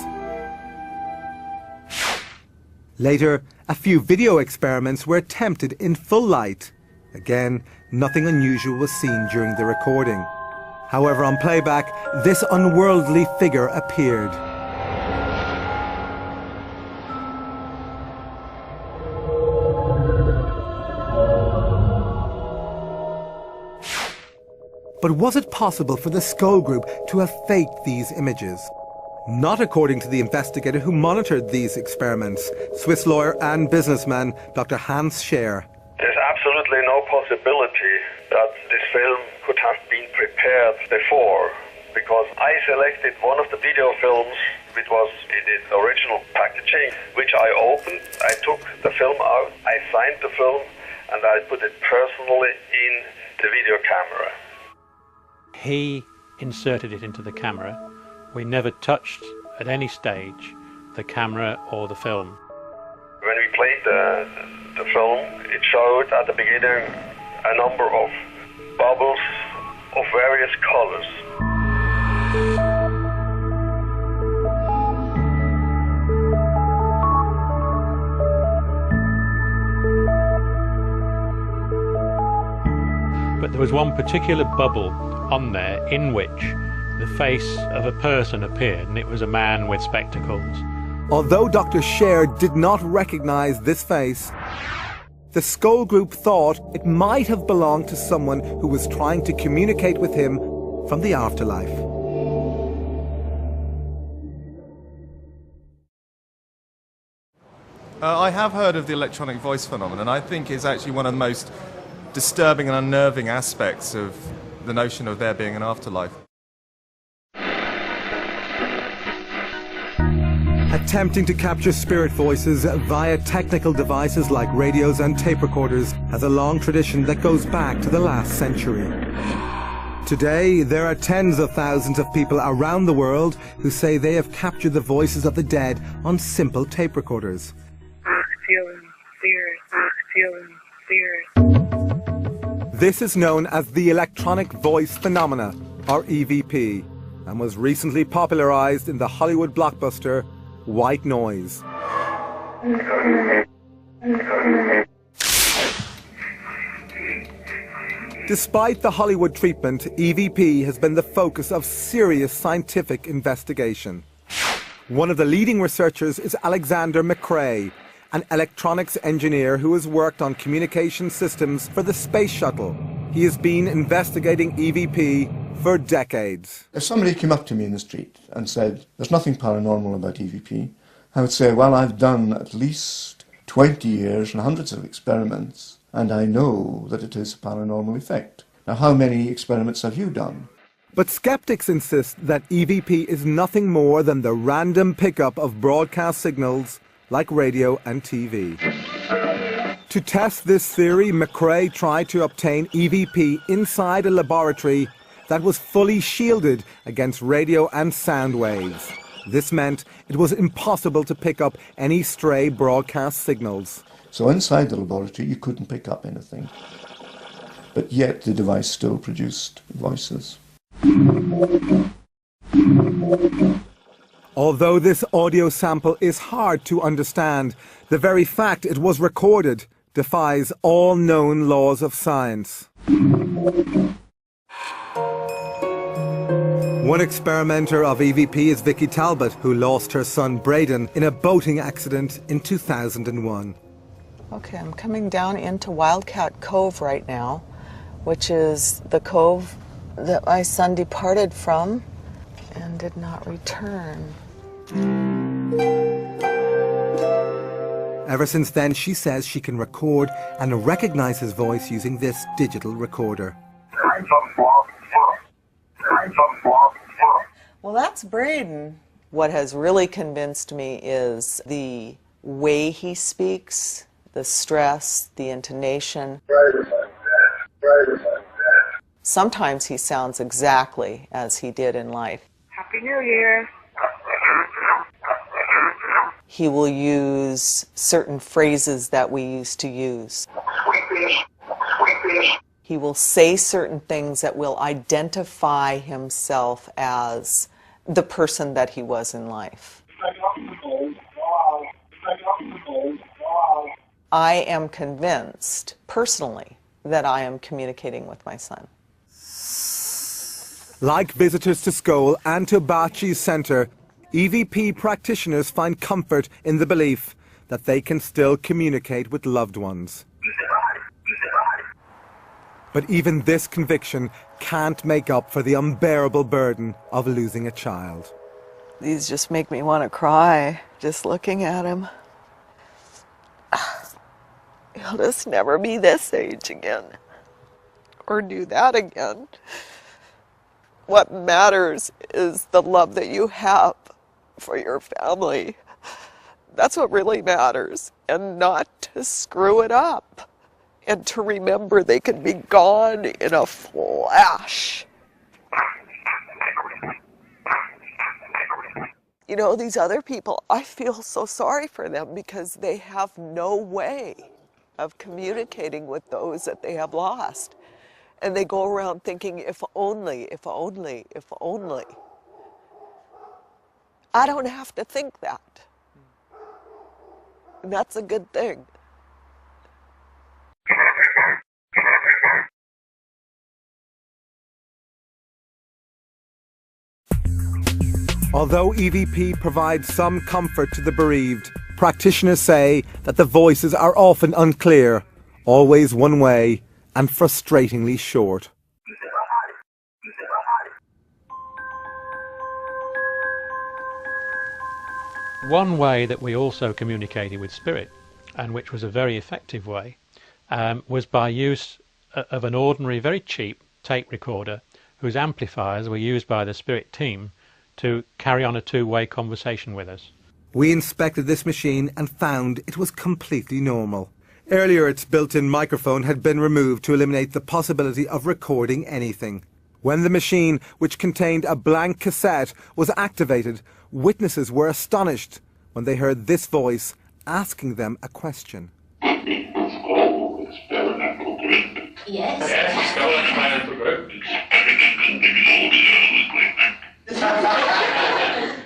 Later, a few video experiments were attempted in full light. Again, nothing unusual was seen during the recording. However, on playback, this unworldly figure appeared. But was it possible for the Scole group to have faked these images? Not according to the investigator who monitored these experiments, Swiss lawyer and businessman Dr. Hans Scher. There's absolutely no possibility that this film could have been prepared before, because I selected one of the video films which was in its original packaging, which I opened. I took the film out, I signed the film, and I put it personally in the video camera. He inserted it into the camera. We never touched at any stage the camera or the film. When we played the film, it showed at the beginning a number of bubbles of various colors. But there was one particular bubble on there in which the face of a person appeared, and it was a man with spectacles. Although Dr. Scher did not recognize this face, the Scole group thought it might have belonged to someone who was trying to communicate with him from the afterlife. I have heard of the electronic voice phenomenon. I think it's actually one of the most disturbing and unnerving aspects of the notion of there being an afterlife. Attempting to capture spirit voices via technical devices like radios and tape recorders has a long tradition that goes back to the last century. Today, there are tens of thousands of people around the world who say they have captured the voices of the dead on simple tape recorders. This is known as the electronic voice phenomena, or EVP, and was recently popularized in the Hollywood blockbuster White Noise. Despite the Hollywood treatment, EVP has been the focus of serious scientific investigation. One of the leading researchers is Alexander McRae, an electronics engineer who has worked on communication systems for the space shuttle. He has been investigating EVP for decades. If somebody came up to me in the street and said, there's nothing paranormal about EVP, I would say, well, I've done at least 20 years and hundreds of experiments, and I know that it is a paranormal effect. Now, how many experiments have you done? But skeptics insist that EVP is nothing more than the random pickup of broadcast signals like radio and TV. To test this theory, McRae tried to obtain EVP inside a laboratory that was fully shielded against radio and sound waves. This meant it was impossible to pick up any stray broadcast signals. So inside the laboratory you couldn't pick up anything, but yet the device still produced voices. Although this audio sample is hard to understand, the very fact it was recorded defies all known laws of science. One experimenter of EVP is Vicky Talbot, who lost her son Braden in a boating accident in 2001. Okay, I'm coming down into Wildcat Cove right now, which is the cove that my son departed from and did not return. Ever since then, she says she can record and recognize his voice using this digital recorder. Well, that's Braden. What has really convinced me is the way he speaks, the stress, the intonation. Sometimes he sounds exactly as he did in life. Happy New Year. He will use certain phrases that we used to use. He will say certain things that will identify himself as the person that he was in life. I am convinced, personally, that I am communicating with my son. Like visitors to Scole and to Bachi's centre, EVP practitioners find comfort in the belief that they can still communicate with loved ones. But even this conviction can't make up for the unbearable burden of losing a child. These just make me want to cry, just looking at him. I'll just never be this age again or do that again. What matters is the love that you have for your family. That's what really matters, and not to screw it up, and to remember they can be gone in a flash. You know, these other people, I feel so sorry for them because they have no way of communicating with those that they have lost. And they go around thinking, if only, if only, if only. I don't have to think that. And that's a good thing. Although EVP provides some comfort to the bereaved, practitioners say that the voices are often unclear, always one way, and frustratingly short. One way that we also communicated with spirit, and which was a very effective way, was by use of an ordinary, very cheap tape recorder whose amplifiers were used by the spirit team to carry on a two-way conversation with us. We inspected this machine and found it was completely normal. Earlier, its built-in microphone had been removed to eliminate the possibility of recording anything. When the machine, which contained a blank cassette, was activated, witnesses were astonished when they heard this voice asking them a question. Yes.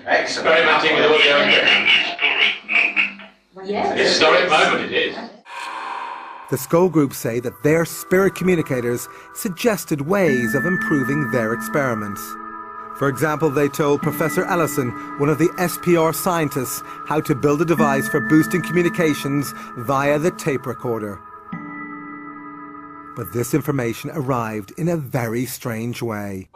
Experimenting with audio and Yes. historic moment it is. The Scole group say that their spirit communicators suggested ways of improving their experiments. For example, they told Professor Ellison, one of the SPR scientists, how to build a device for boosting communications via the tape recorder. But this information arrived in a very strange way.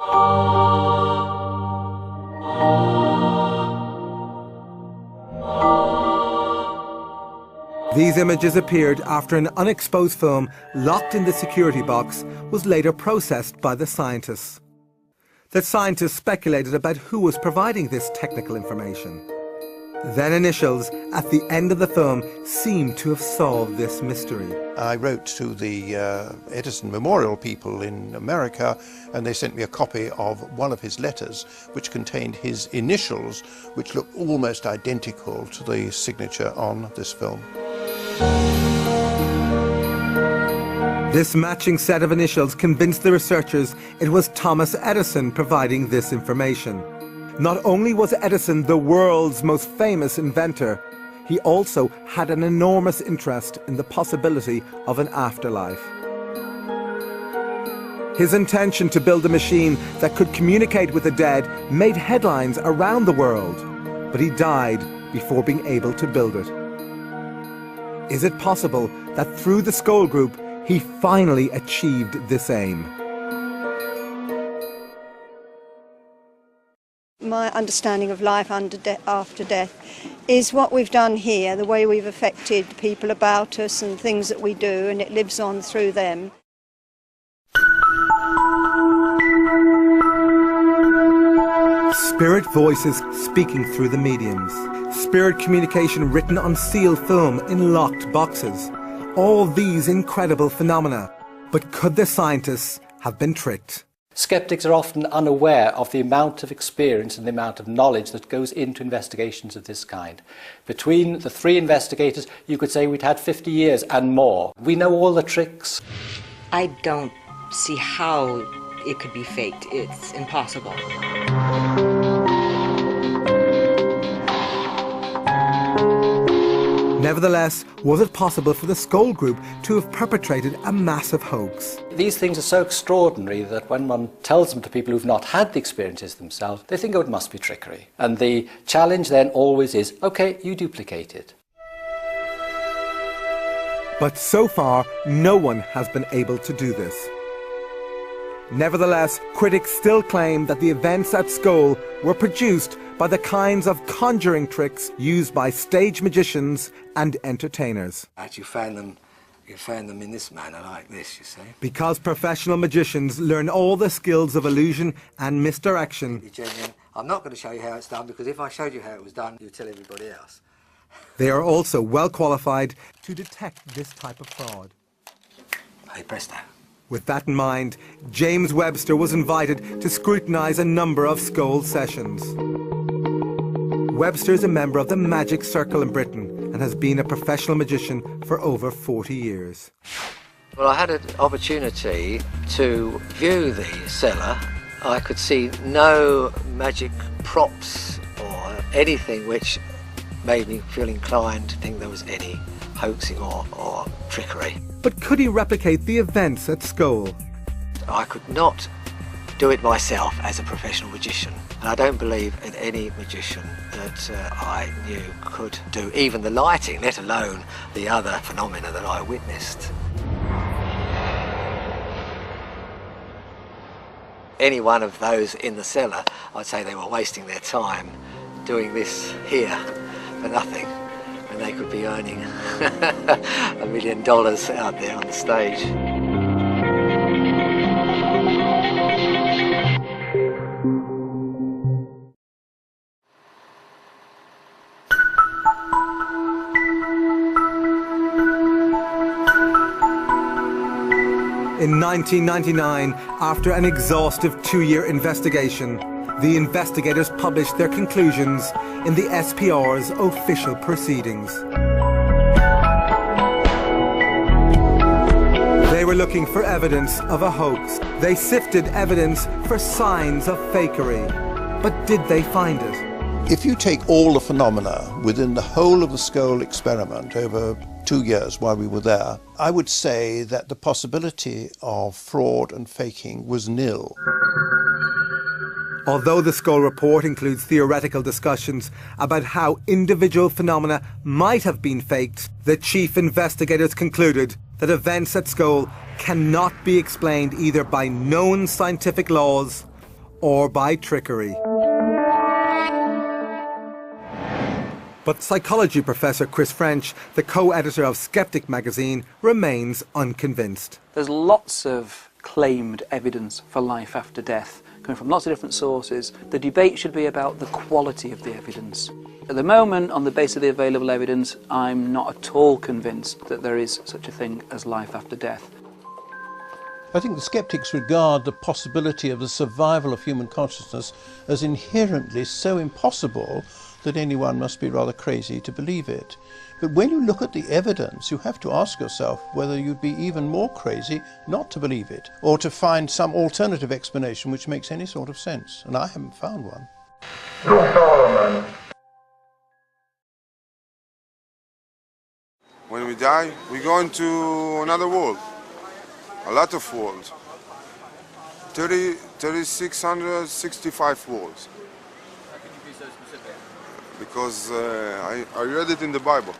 These images appeared after an unexposed film locked in the security box was later processed by the scientists. The scientists speculated about who was providing this technical information. Then initials at the end of the film seemed to have solved this mystery. I wrote to the Edison Memorial people in America, and they sent me a copy of one of his letters, which contained his initials, which looked almost identical to the signature on this film. This matching set of initials convinced the researchers it was Thomas Edison providing this information. Not only was Edison the world's most famous inventor, he also had an enormous interest in the possibility of an afterlife. His intention to build a machine that could communicate with the dead made headlines around the world, but he died before being able to build it. Is it possible that through the Scole group he finally achieved this aim? My understanding of life after death is what we've done here, the way we've affected people about us and things that we do, and it lives on through them. Spirit voices speaking through the mediums. Spirit communication written on sealed film in locked boxes. All these incredible phenomena. But could the scientists have been tricked? Skeptics are often unaware of the amount of experience and the amount of knowledge that goes into investigations of this kind. Between the three investigators, you could say we'd had 50 years and more. We know all the tricks. I don't see how it could be faked. It's impossible. Nevertheless, was it possible for the Scole group to have perpetrated a massive hoax? These things are so extraordinary that when one tells them to people who've not had the experiences themselves, they think, oh, it must be trickery. And the challenge then always is, okay, you duplicate it. But so far, no one has been able to do this. Nevertheless, critics still claim that the events at Scole were produced by the kinds of conjuring tricks used by stage magicians and entertainers. You find them You found them in this manner, like this, you see. Because professional magicians learn all the skills of illusion and misdirection, Genuine. I'm not going to show you how it's done, because if I showed you how it was done, you'd tell everybody else. they are also well qualified to detect this type of fraud. Hey, presto. With that in mind, James Webster was invited to scrutinise a number of Scole sessions. Webster is a member of the Magic Circle in Britain and has been a professional magician for over 40 years. Well, I had an opportunity to view the cellar. I could see no magic props or anything which made me feel inclined to think there was any hoaxing or trickery. But could he replicate the events at Scole? I could not do it myself as a professional magician, and I don't believe in any magician that I knew could do even the lighting, let alone the other phenomena that I witnessed. Any one of those in the cellar, I'd say they were wasting their time doing this here for nothing, when they could be earning $1 million out there on the stage. In 1999, after an exhaustive 2-year investigation, the investigators published their conclusions in the SPR's official proceedings. They were looking for evidence of a hoax. They sifted evidence for signs of fakery. But did they find it? If you take all the phenomena within the whole of the Scole experiment over 2 years while we were there, I would say that the possibility of fraud and faking was nil. Although the Scole report includes theoretical discussions about how individual phenomena might have been faked, the chief investigators concluded that events at Scole cannot be explained either by known scientific laws or by trickery. But psychology professor Chris French, the co-editor of Skeptic magazine, remains unconvinced. There's lots of claimed evidence for life after death, coming from lots of different sources. The debate should be about the quality of the evidence. At the moment, on the basis of the available evidence, I'm not at all convinced that there is such a thing as life after death. I think the skeptics regard the possibility of the survival of human consciousness as inherently so impossible that anyone must be rather crazy to believe it. But when you look at the evidence, you have to ask yourself whether you'd be even more crazy not to believe it, or to find some alternative explanation which makes any sort of sense. And I haven't found one. When we die, we go into another world. A lot of worlds. 3,665 worlds. Because I read it in the Bible.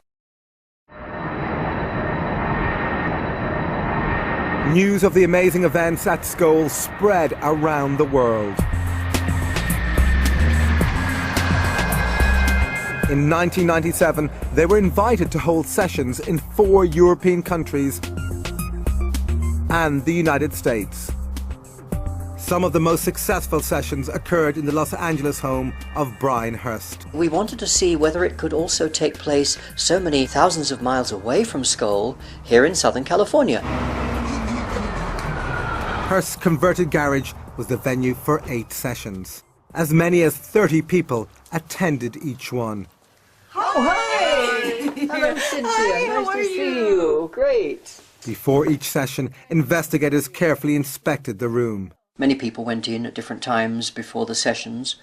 News of the amazing events at Scole spread around the world. In 1997, they were invited to hold sessions in 4 European countries and the United States. Some of the most successful sessions occurred in the Los Angeles home of Brian Hurst. We wanted to see whether it could also take place so many thousands of miles away from Scole, here in Southern California. Hurst's converted garage was the venue for 8 sessions. As many as 30 people attended each one. Oh, hi! Hello, Cynthia. Hi, nice how to are see you? Great. Before each session, investigators carefully inspected the room. Many people went in at different times before the sessions,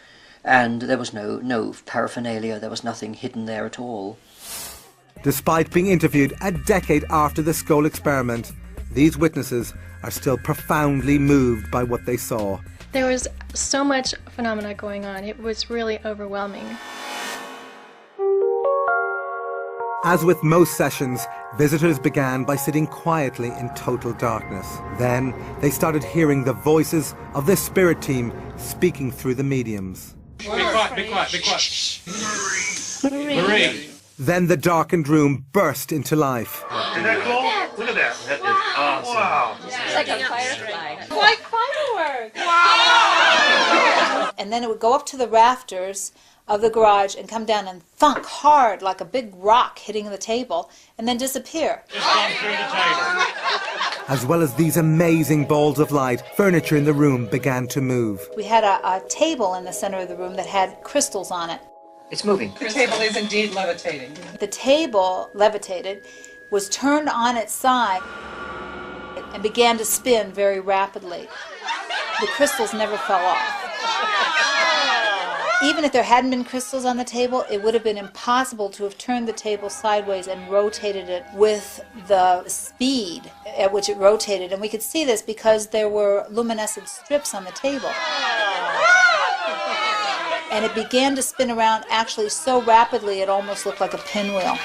and there was no paraphernalia, there was nothing hidden there at all. Despite being interviewed a decade after the Scole experiment, these witnesses are still profoundly moved by what they saw. There was so much phenomena going on, it was really overwhelming. As with most sessions, visitors began by sitting quietly in total darkness. Then they started hearing the voices of the spirit team speaking through the mediums. Be quiet, be quiet, be quiet. Marie. Then the darkened room burst into life. Did that call? Look at that. That is awesome. Wow. It's like a firefly. It's like fireworks. Wow. And then it would go up to the rafters of the garage and come down and thunk hard like a big rock hitting the table and then disappear. Just gone through the table. As well as these amazing balls of light, furniture in the room began to move. We had a table in the center of the room that had crystals on it. It's moving. The table is indeed levitating. The table levitated, was turned on its side and began to spin very rapidly. The crystals never fell off. Even if there hadn't been crystals on the table, it would have been impossible to have turned the table sideways and rotated it with the speed at which it rotated. And we could see this because there were luminescent strips on the table. And it began to spin around actually so rapidly it almost looked like a pinwheel.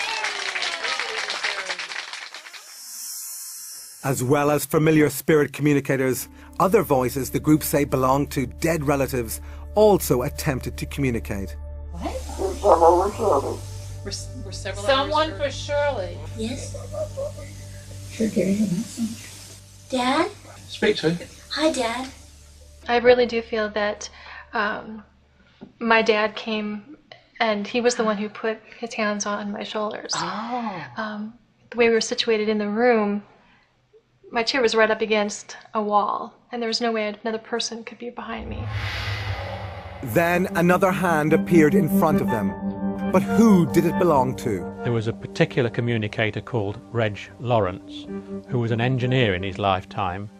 As well as familiar spirit communicators, other voices the group say belong to dead relatives also attempted to communicate. We're several Someone for Shirley. Yes? Sure, Dad? Speak to him. Hi, Dad. I really do feel that my dad came and he was the one who put his hands on my shoulders. Oh. The way we were situated in the room, my chair was right up against a wall, and there was no way another person could be behind me. Then another hand appeared in front of them. But who did it belong to? There was a particular communicator called Reg Lawrence, who was an engineer in his lifetime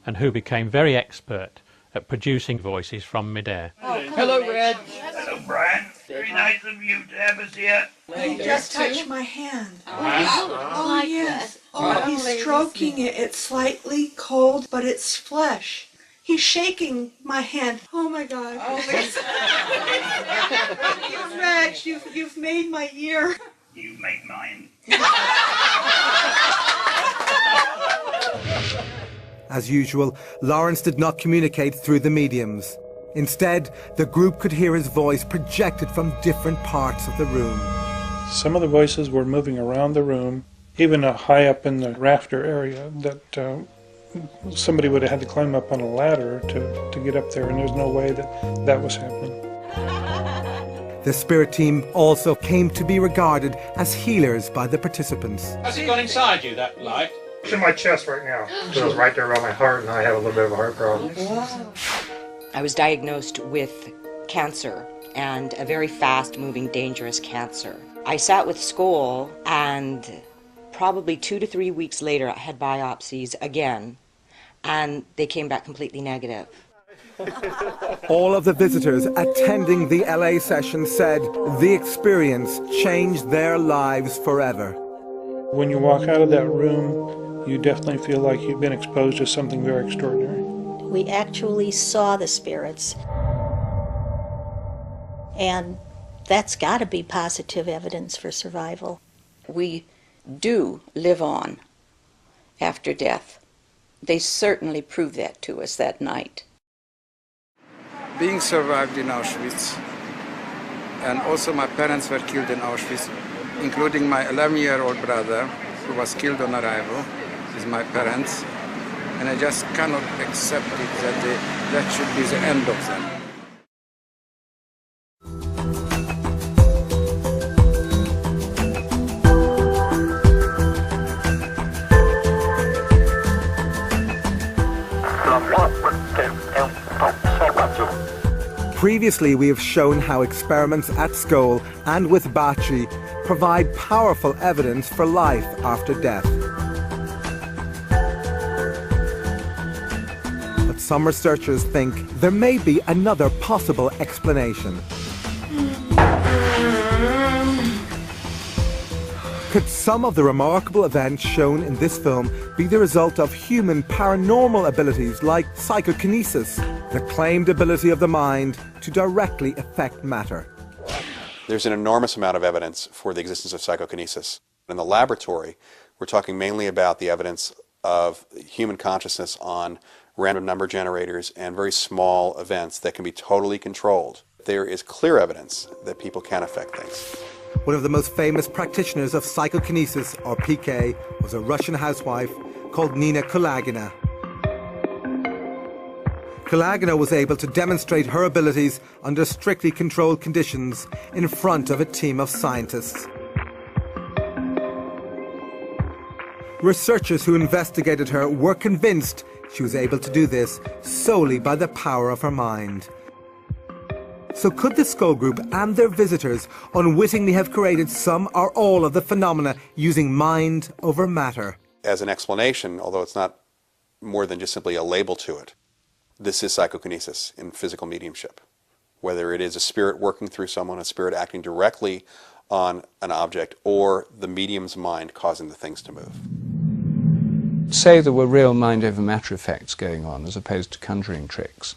and who became very expert at producing voices from midair. Oh, hello, Reg. Hello, Brian. Very nice of you to have us here. He just touched my hand. Oh, yes. He's stroking it. It's slightly cold, but it's flesh. He's shaking my hand. Oh my God. Rex, you've made my ear. You made mine. As usual, Lawrence did not communicate through the mediums. Instead, the group could hear his voice projected from different parts of the room. Some of the voices were moving around the room, even high up in the rafter area, that somebody would have had to climb up on a ladder to get up there, and there's no way that was happening. The spirit team also came to be regarded as healers by the participants. Has it gone inside you, that light? It's in my chest right now. So it's right there around my heart, and I have a little bit of a heart problem. I was diagnosed with cancer, and a very fast-moving, dangerous cancer. I sat with Scole, and probably 2 to 3 weeks later, I had biopsies again, and they came back completely negative. All of the visitors attending the LA session said the experience changed their lives forever. When you walk out of that room, you definitely feel like you've been exposed to something very extraordinary. We actually saw the spirits. And that's got to be positive evidence for survival. We do live on after death. They certainly proved that to us that night. Being survived in Auschwitz, and also my parents were killed in Auschwitz, including my 11-year-old brother, who was killed on arrival with my parents, and I just cannot accept it that that should be the end of them. Previously, we have shown how experiments at Scole and with Bachi provide powerful evidence for life after death. But some researchers think there may be another possible explanation. Could some of the remarkable events shown in this film be the result of human paranormal abilities like psychokinesis, the claimed ability of the mind to directly affect matter? There's an enormous amount of evidence for the existence of psychokinesis. In the laboratory, we're talking mainly about the evidence of human consciousness on random number generators and very small events that can be totally controlled. There is clear evidence that people can affect things. One of the most famous practitioners of psychokinesis, or PK, was a Russian housewife called Nina Kulagina. Kulagina was able to demonstrate her abilities under strictly controlled conditions in front of a team of scientists. Researchers who investigated her were convinced she was able to do this solely by the power of her mind. So could the Scole group and their visitors unwittingly have created some or all of the phenomena using mind over matter? As an explanation, although it's not more than just simply a label to it, this is psychokinesis in physical mediumship. Whether it is a spirit working through someone, a spirit acting directly on an object, or the medium's mind causing the things to move. Say there were real mind over matter effects going on as opposed to conjuring tricks,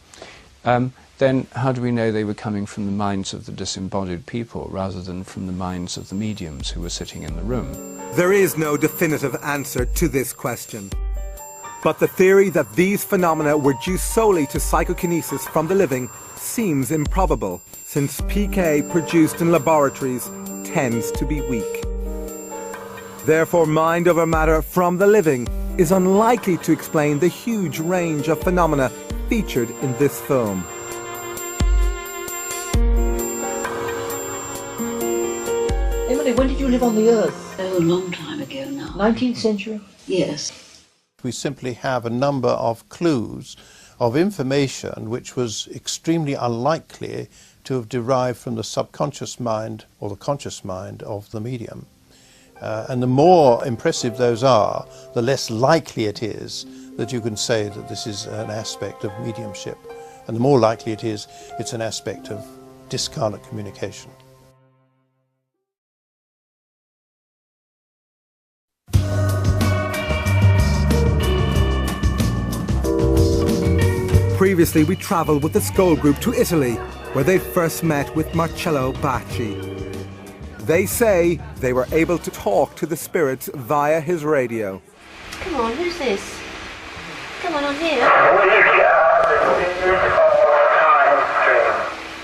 then how do we know they were coming from the minds of the disembodied people rather than from the minds of the mediums who were sitting in the room? There is no definitive answer to this question. But the theory that these phenomena were due solely to psychokinesis from the living seems improbable, since PK produced in laboratories tends to be weak. Therefore, mind over matter from the living is unlikely to explain the huge range of phenomena featured in this film. Emily, when did you live on the Earth? Oh, a long time ago now. 19th century? Yes. We simply have a number of clues of information which was extremely unlikely to have derived from the subconscious mind or the conscious mind of the medium. And the more impressive those are, the less likely it is that you can say that this is an aspect of mediumship. And the more likely it is, it's an aspect of discarnate communication. Previously, we travelled with the Scole group to Italy, where they first met with Marcello Bacci. They say they were able to talk to the spirits via his radio. Come on, who's this? Come on here.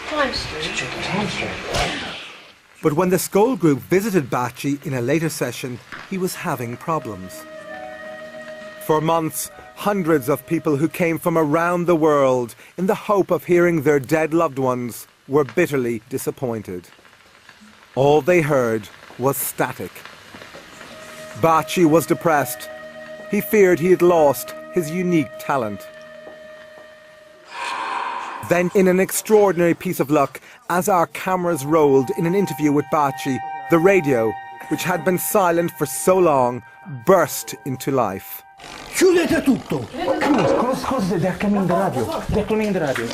Time stream. But when the Scole group visited Bacci in a later session, he was having problems. For months, hundreds of people who came from around the world in the hope of hearing their dead loved ones were bitterly disappointed. All they heard was static. Bacci was depressed. He feared he had lost his unique talent. Then, in an extraordinary piece of luck, as our cameras rolled in an interview with Bacci, the radio, which had been silent for so long, burst into life. Chiudete tutto! Cosa they're coming the radio? They're coming the radio.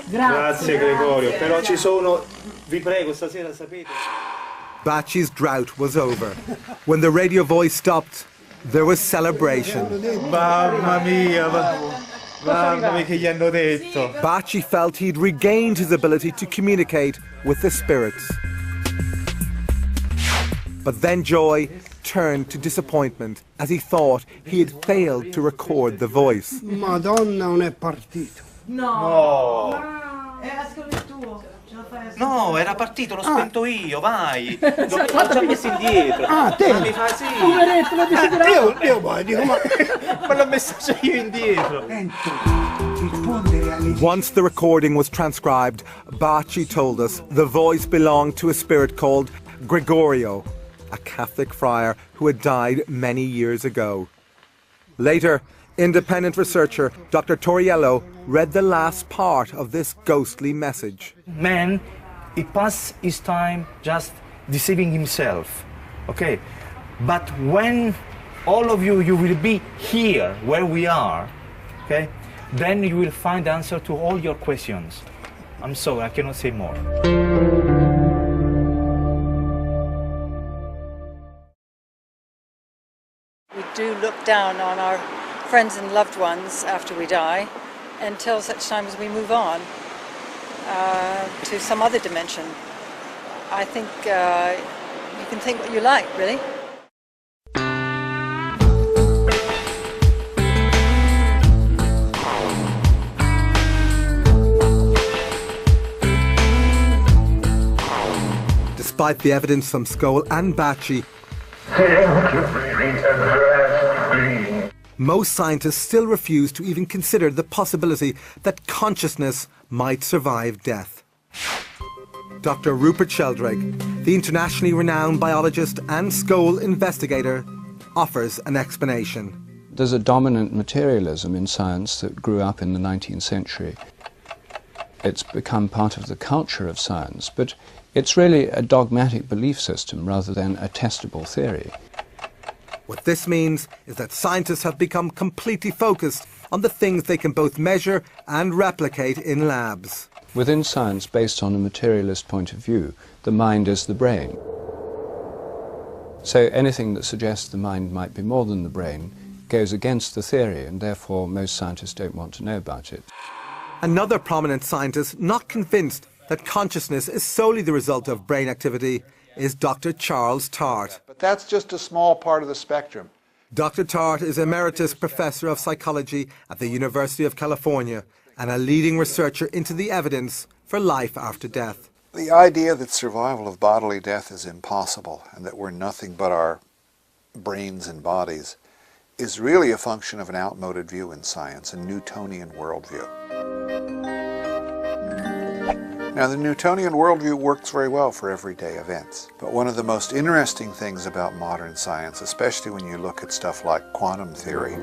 Grazie Gregorio, però ci sono, vi prego, stasera sapete. Bacci's drought was over. When the radio voice stopped, there was celebration. Mamma mia, mamma mia che gli hanno detto. Bacci felt he'd regained his ability to communicate with the spirits. But then joy turned to disappointment as he thought he had failed to record the voice. Madonna, non è partito. No! No, era partito, l'ho spento io, vai! L'ho già messo indietro. Ah, te? Ma mi fa sì! Poveretto, lo desiderato! Io poi dico, ma l'ho messo io indietro! Once the recording was transcribed, Bacci told us the voice belonged to a spirit called Gregorio, a Catholic friar who had died many years ago. Later, independent researcher Dr. Toriello read the last part of this ghostly message. Man, he passed his time just deceiving himself, okay? But when all of you will be here, where we are, okay? Then you will find the answer to all your questions. I'm sorry, I cannot say more. We do look down on our friends and loved ones after we die until such time as we move on to some other dimension. I think you can think what you like, really. Despite the evidence from Scole and Bacci, most scientists still refuse to even consider the possibility that consciousness might survive death. Dr. Rupert Sheldrake, the internationally renowned biologist and Scole investigator, offers an explanation. There's a dominant materialism in science that grew up in the 19th century. It's become part of the culture of science, but it's really a dogmatic belief system rather than a testable theory. What this means is that scientists have become completely focused on the things they can both measure and replicate in labs. Within science, based on a materialist point of view, the mind is the brain. So anything that suggests the mind might be more than the brain goes against the theory, and therefore most scientists don't want to know about it. Another prominent scientist not convinced that consciousness is solely the result of brain activity is Dr. Charles Tart. But that's just a small part of the spectrum. Dr. Tart is Emeritus Professor of Psychology at the University of California and a leading researcher into the evidence for life after death. The idea that survival of bodily death is impossible and that we're nothing but our brains and bodies is really a function of an outmoded view in science, a Newtonian worldview. Now, the Newtonian worldview works very well for everyday events, but one of the most interesting things about modern science, especially when you look at stuff like quantum theory,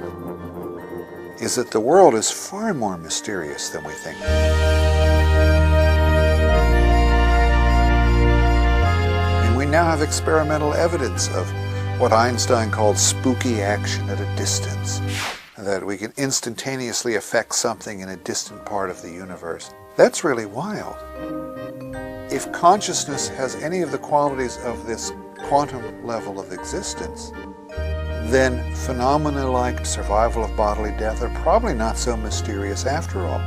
is that the world is far more mysterious than we think. And we now have experimental evidence of what Einstein called spooky action at a distance, that we can instantaneously affect something in a distant part of the universe. That's really wild. If consciousness has any of the qualities of this quantum level of existence, then phenomena like survival of bodily death are probably not so mysterious after all.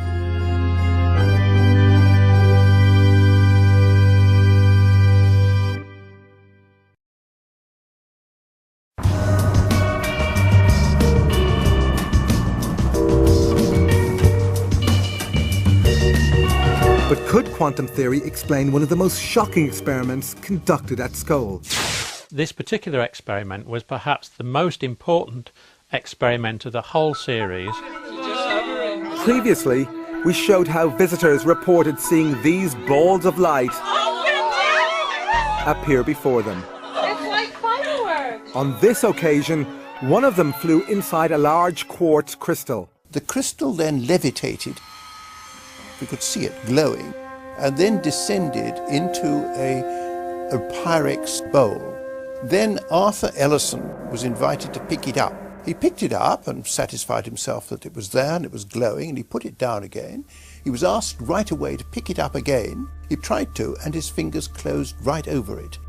But could quantum theory explain one of the most shocking experiments conducted at Scole? This particular experiment was perhaps the most important experiment of the whole series. Previously, we showed how visitors reported seeing these balls of light appear before them. It's like fireworks. On this occasion, one of them flew inside a large quartz crystal. The crystal then levitated. We could see it glowing, and then descended into a Pyrex bowl. Then Arthur Ellison was invited to pick it up. He picked it up and satisfied himself that it was there and it was glowing, and he put it down again. He was asked right away to pick it up again. He tried to, and his fingers closed right over it.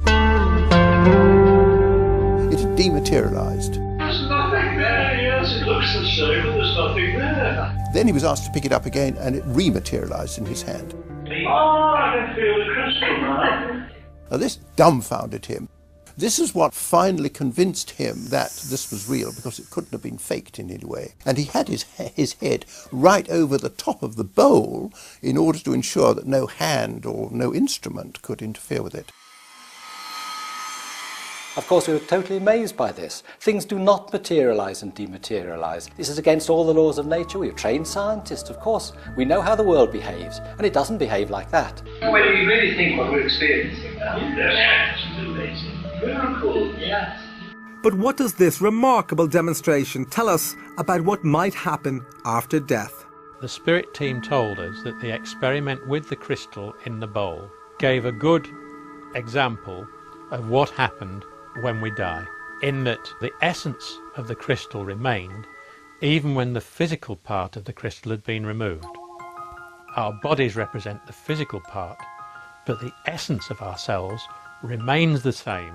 It had dematerialized. There's nothing there, yes, it looks the same, but there's nothing there. Then he was asked to pick it up again, and it rematerialized in his hand. Oh, I can feel the crystal now. Now this dumbfounded him. This is what finally convinced him that this was real, because it couldn't have been faked in any way. And he had his head right over the top of the bowl in order to ensure that no hand or no instrument could interfere with it. Of course, we were totally amazed by this. Things do not materialize and dematerialize. This is against all the laws of nature. We are trained scientists, of course. We know how the world behaves, and it doesn't behave like that. When you really think what we're experiencing now, that's amazing. Miracle, yes. But what does this remarkable demonstration tell us about what might happen after death? The spirit team told us that the experiment with the crystal in the bowl gave a good example of what happened when we die, in that the essence of the crystal remained even when the physical part of the crystal had been removed. Our bodies represent the physical part, but the essence of ourselves remains the same.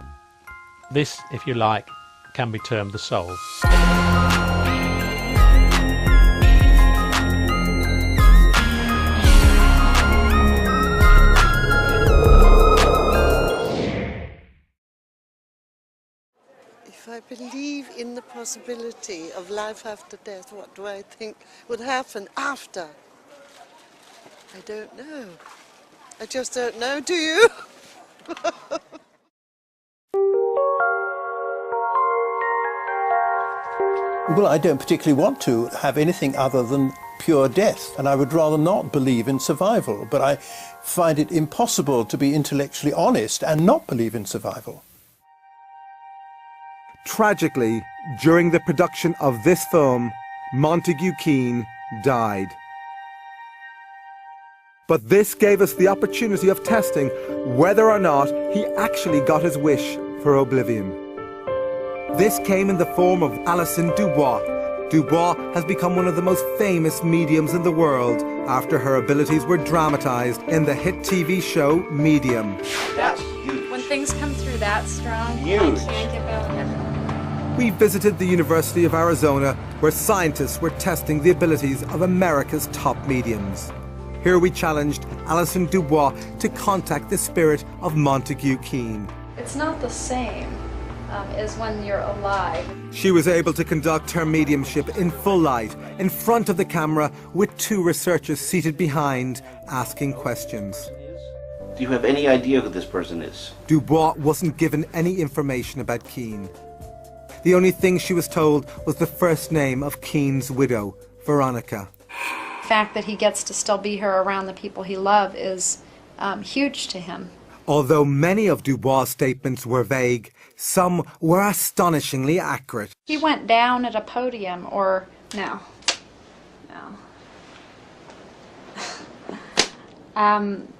This, if you like, can be termed the soul. If I believe in the possibility of life after death, what do I think would happen after? I don't know. I just don't know, do you? Well, I don't particularly want to have anything other than pure death, and I would rather not believe in survival, but I find it impossible to be intellectually honest and not believe in survival. Tragically, during the production of this film, Montague Keen died. But this gave us the opportunity of testing whether or not he actually got his wish for oblivion. This came in the form of Alison Dubois. Dubois has become one of the most famous mediums in the world after her abilities were dramatized in the hit TV show Medium. That's huge. When things come through that strong, Huge. I can't get out. We visited the University of Arizona, where scientists were testing the abilities of America's top mediums. Here we challenged Alison Dubois to contact the spirit of Montague Keen. It's not the same as when you're alive. She was able to conduct her mediumship in full light, in front of the camera, with two researchers seated behind, asking questions. Do you have any idea who this person is? Dubois wasn't given any information about Keen. The only thing she was told was the first name of Keen's widow, Veronica. The fact that he gets to still be here around the people he loves is huge to him. Although many of Dubois' statements were vague, some were astonishingly accurate. He went down at a podium, or no.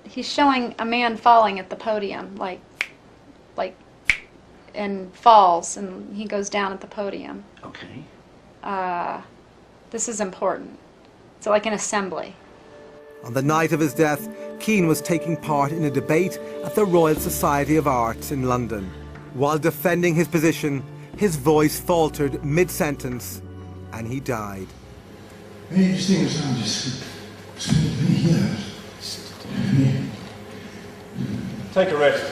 He's showing a man falling at the podium, like, and falls, and he goes down at the podium. Okay. This is important. It's like an assembly. On the night of his death, Keen was taking part in a debate at the Royal Society of Arts in London. While defending his position, his voice faltered mid-sentence, and he died. These things I'm just spent 3 years. Take a rest.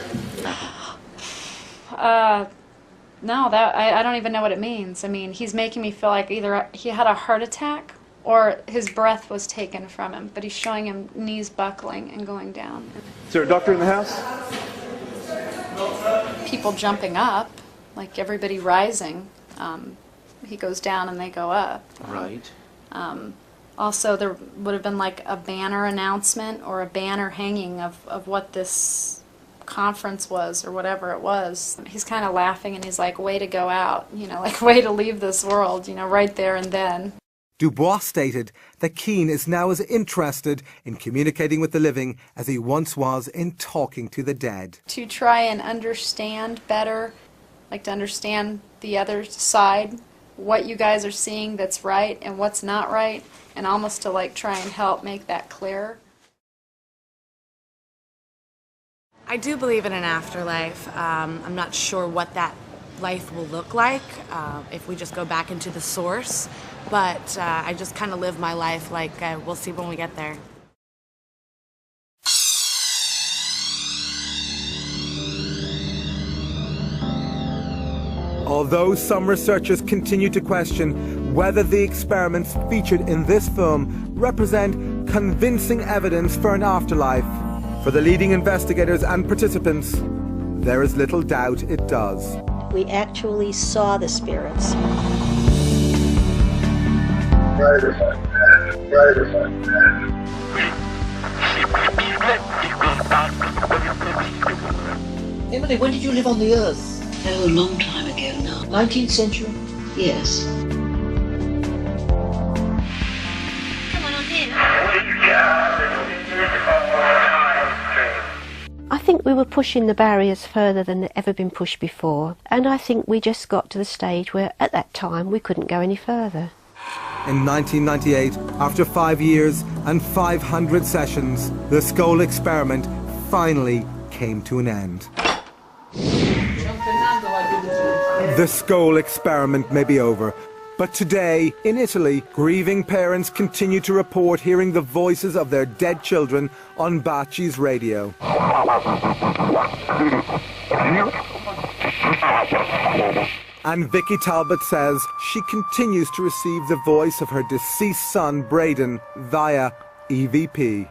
No, I don't even know what it means. I mean, he's making me feel like either he had a heart attack or his breath was taken from him, but he's showing him knees buckling and going down. Is there a doctor in the house? People jumping up, like everybody rising. He goes down and they go up. Right. Also, there would have been like a banner announcement or a banner hanging of what this conference was or whatever it was. He's kind of laughing and he's like, way to go out, you know, like way to leave this world, you know, right there and then. Dubois stated that Keen is now as interested in communicating with the living as he once was in talking to the dead. To try and understand better, like to understand the other side, what you guys are seeing that's right and what's not right, and almost to like try and help make that clearer. I do believe in an afterlife. I'm not sure what that life will look like if we just go back into the source, but I just kind of live my life like we'll see when we get there. Although some researchers continue to question whether the experiments featured in this film represent convincing evidence for an afterlife, for the leading investigators and participants, there is little doubt it does. We actually saw the spirits. Emily, when did you live on the Earth? Oh, a long time ago now. 19th century? Yes. Come on here. I think we were pushing the barriers further than they'd ever been pushed before, and I think we just got to the stage where at that time we couldn't go any further. In 1998, after 5 years and 500 sessions, the Scole experiment finally came to an end. The Scole experiment may be over, but today, in Italy, grieving parents continue to report hearing the voices of their dead children on Baci's radio. And Vicky Talbot says she continues to receive the voice of her deceased son, Braden, via EVP.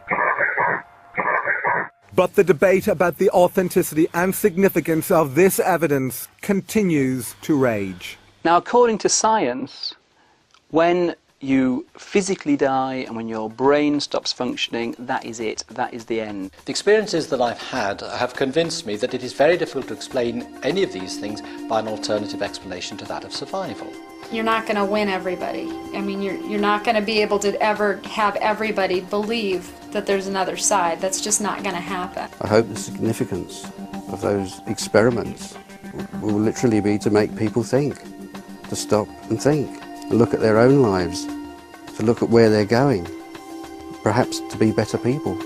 But the debate about the authenticity and significance of this evidence continues to rage. Now, according to science, when you physically die and when your brain stops functioning, that is it, that is the end. The experiences that I've had have convinced me that it is very difficult to explain any of these things by an alternative explanation to that of survival. You're not going to win everybody. I mean, you're not going to be able to ever have everybody believe that there's another side. That's just not going to happen. I hope the significance of those experiments will literally be to make people think, to stop and think, and look at their own lives, to look at where they're going, perhaps to be better people.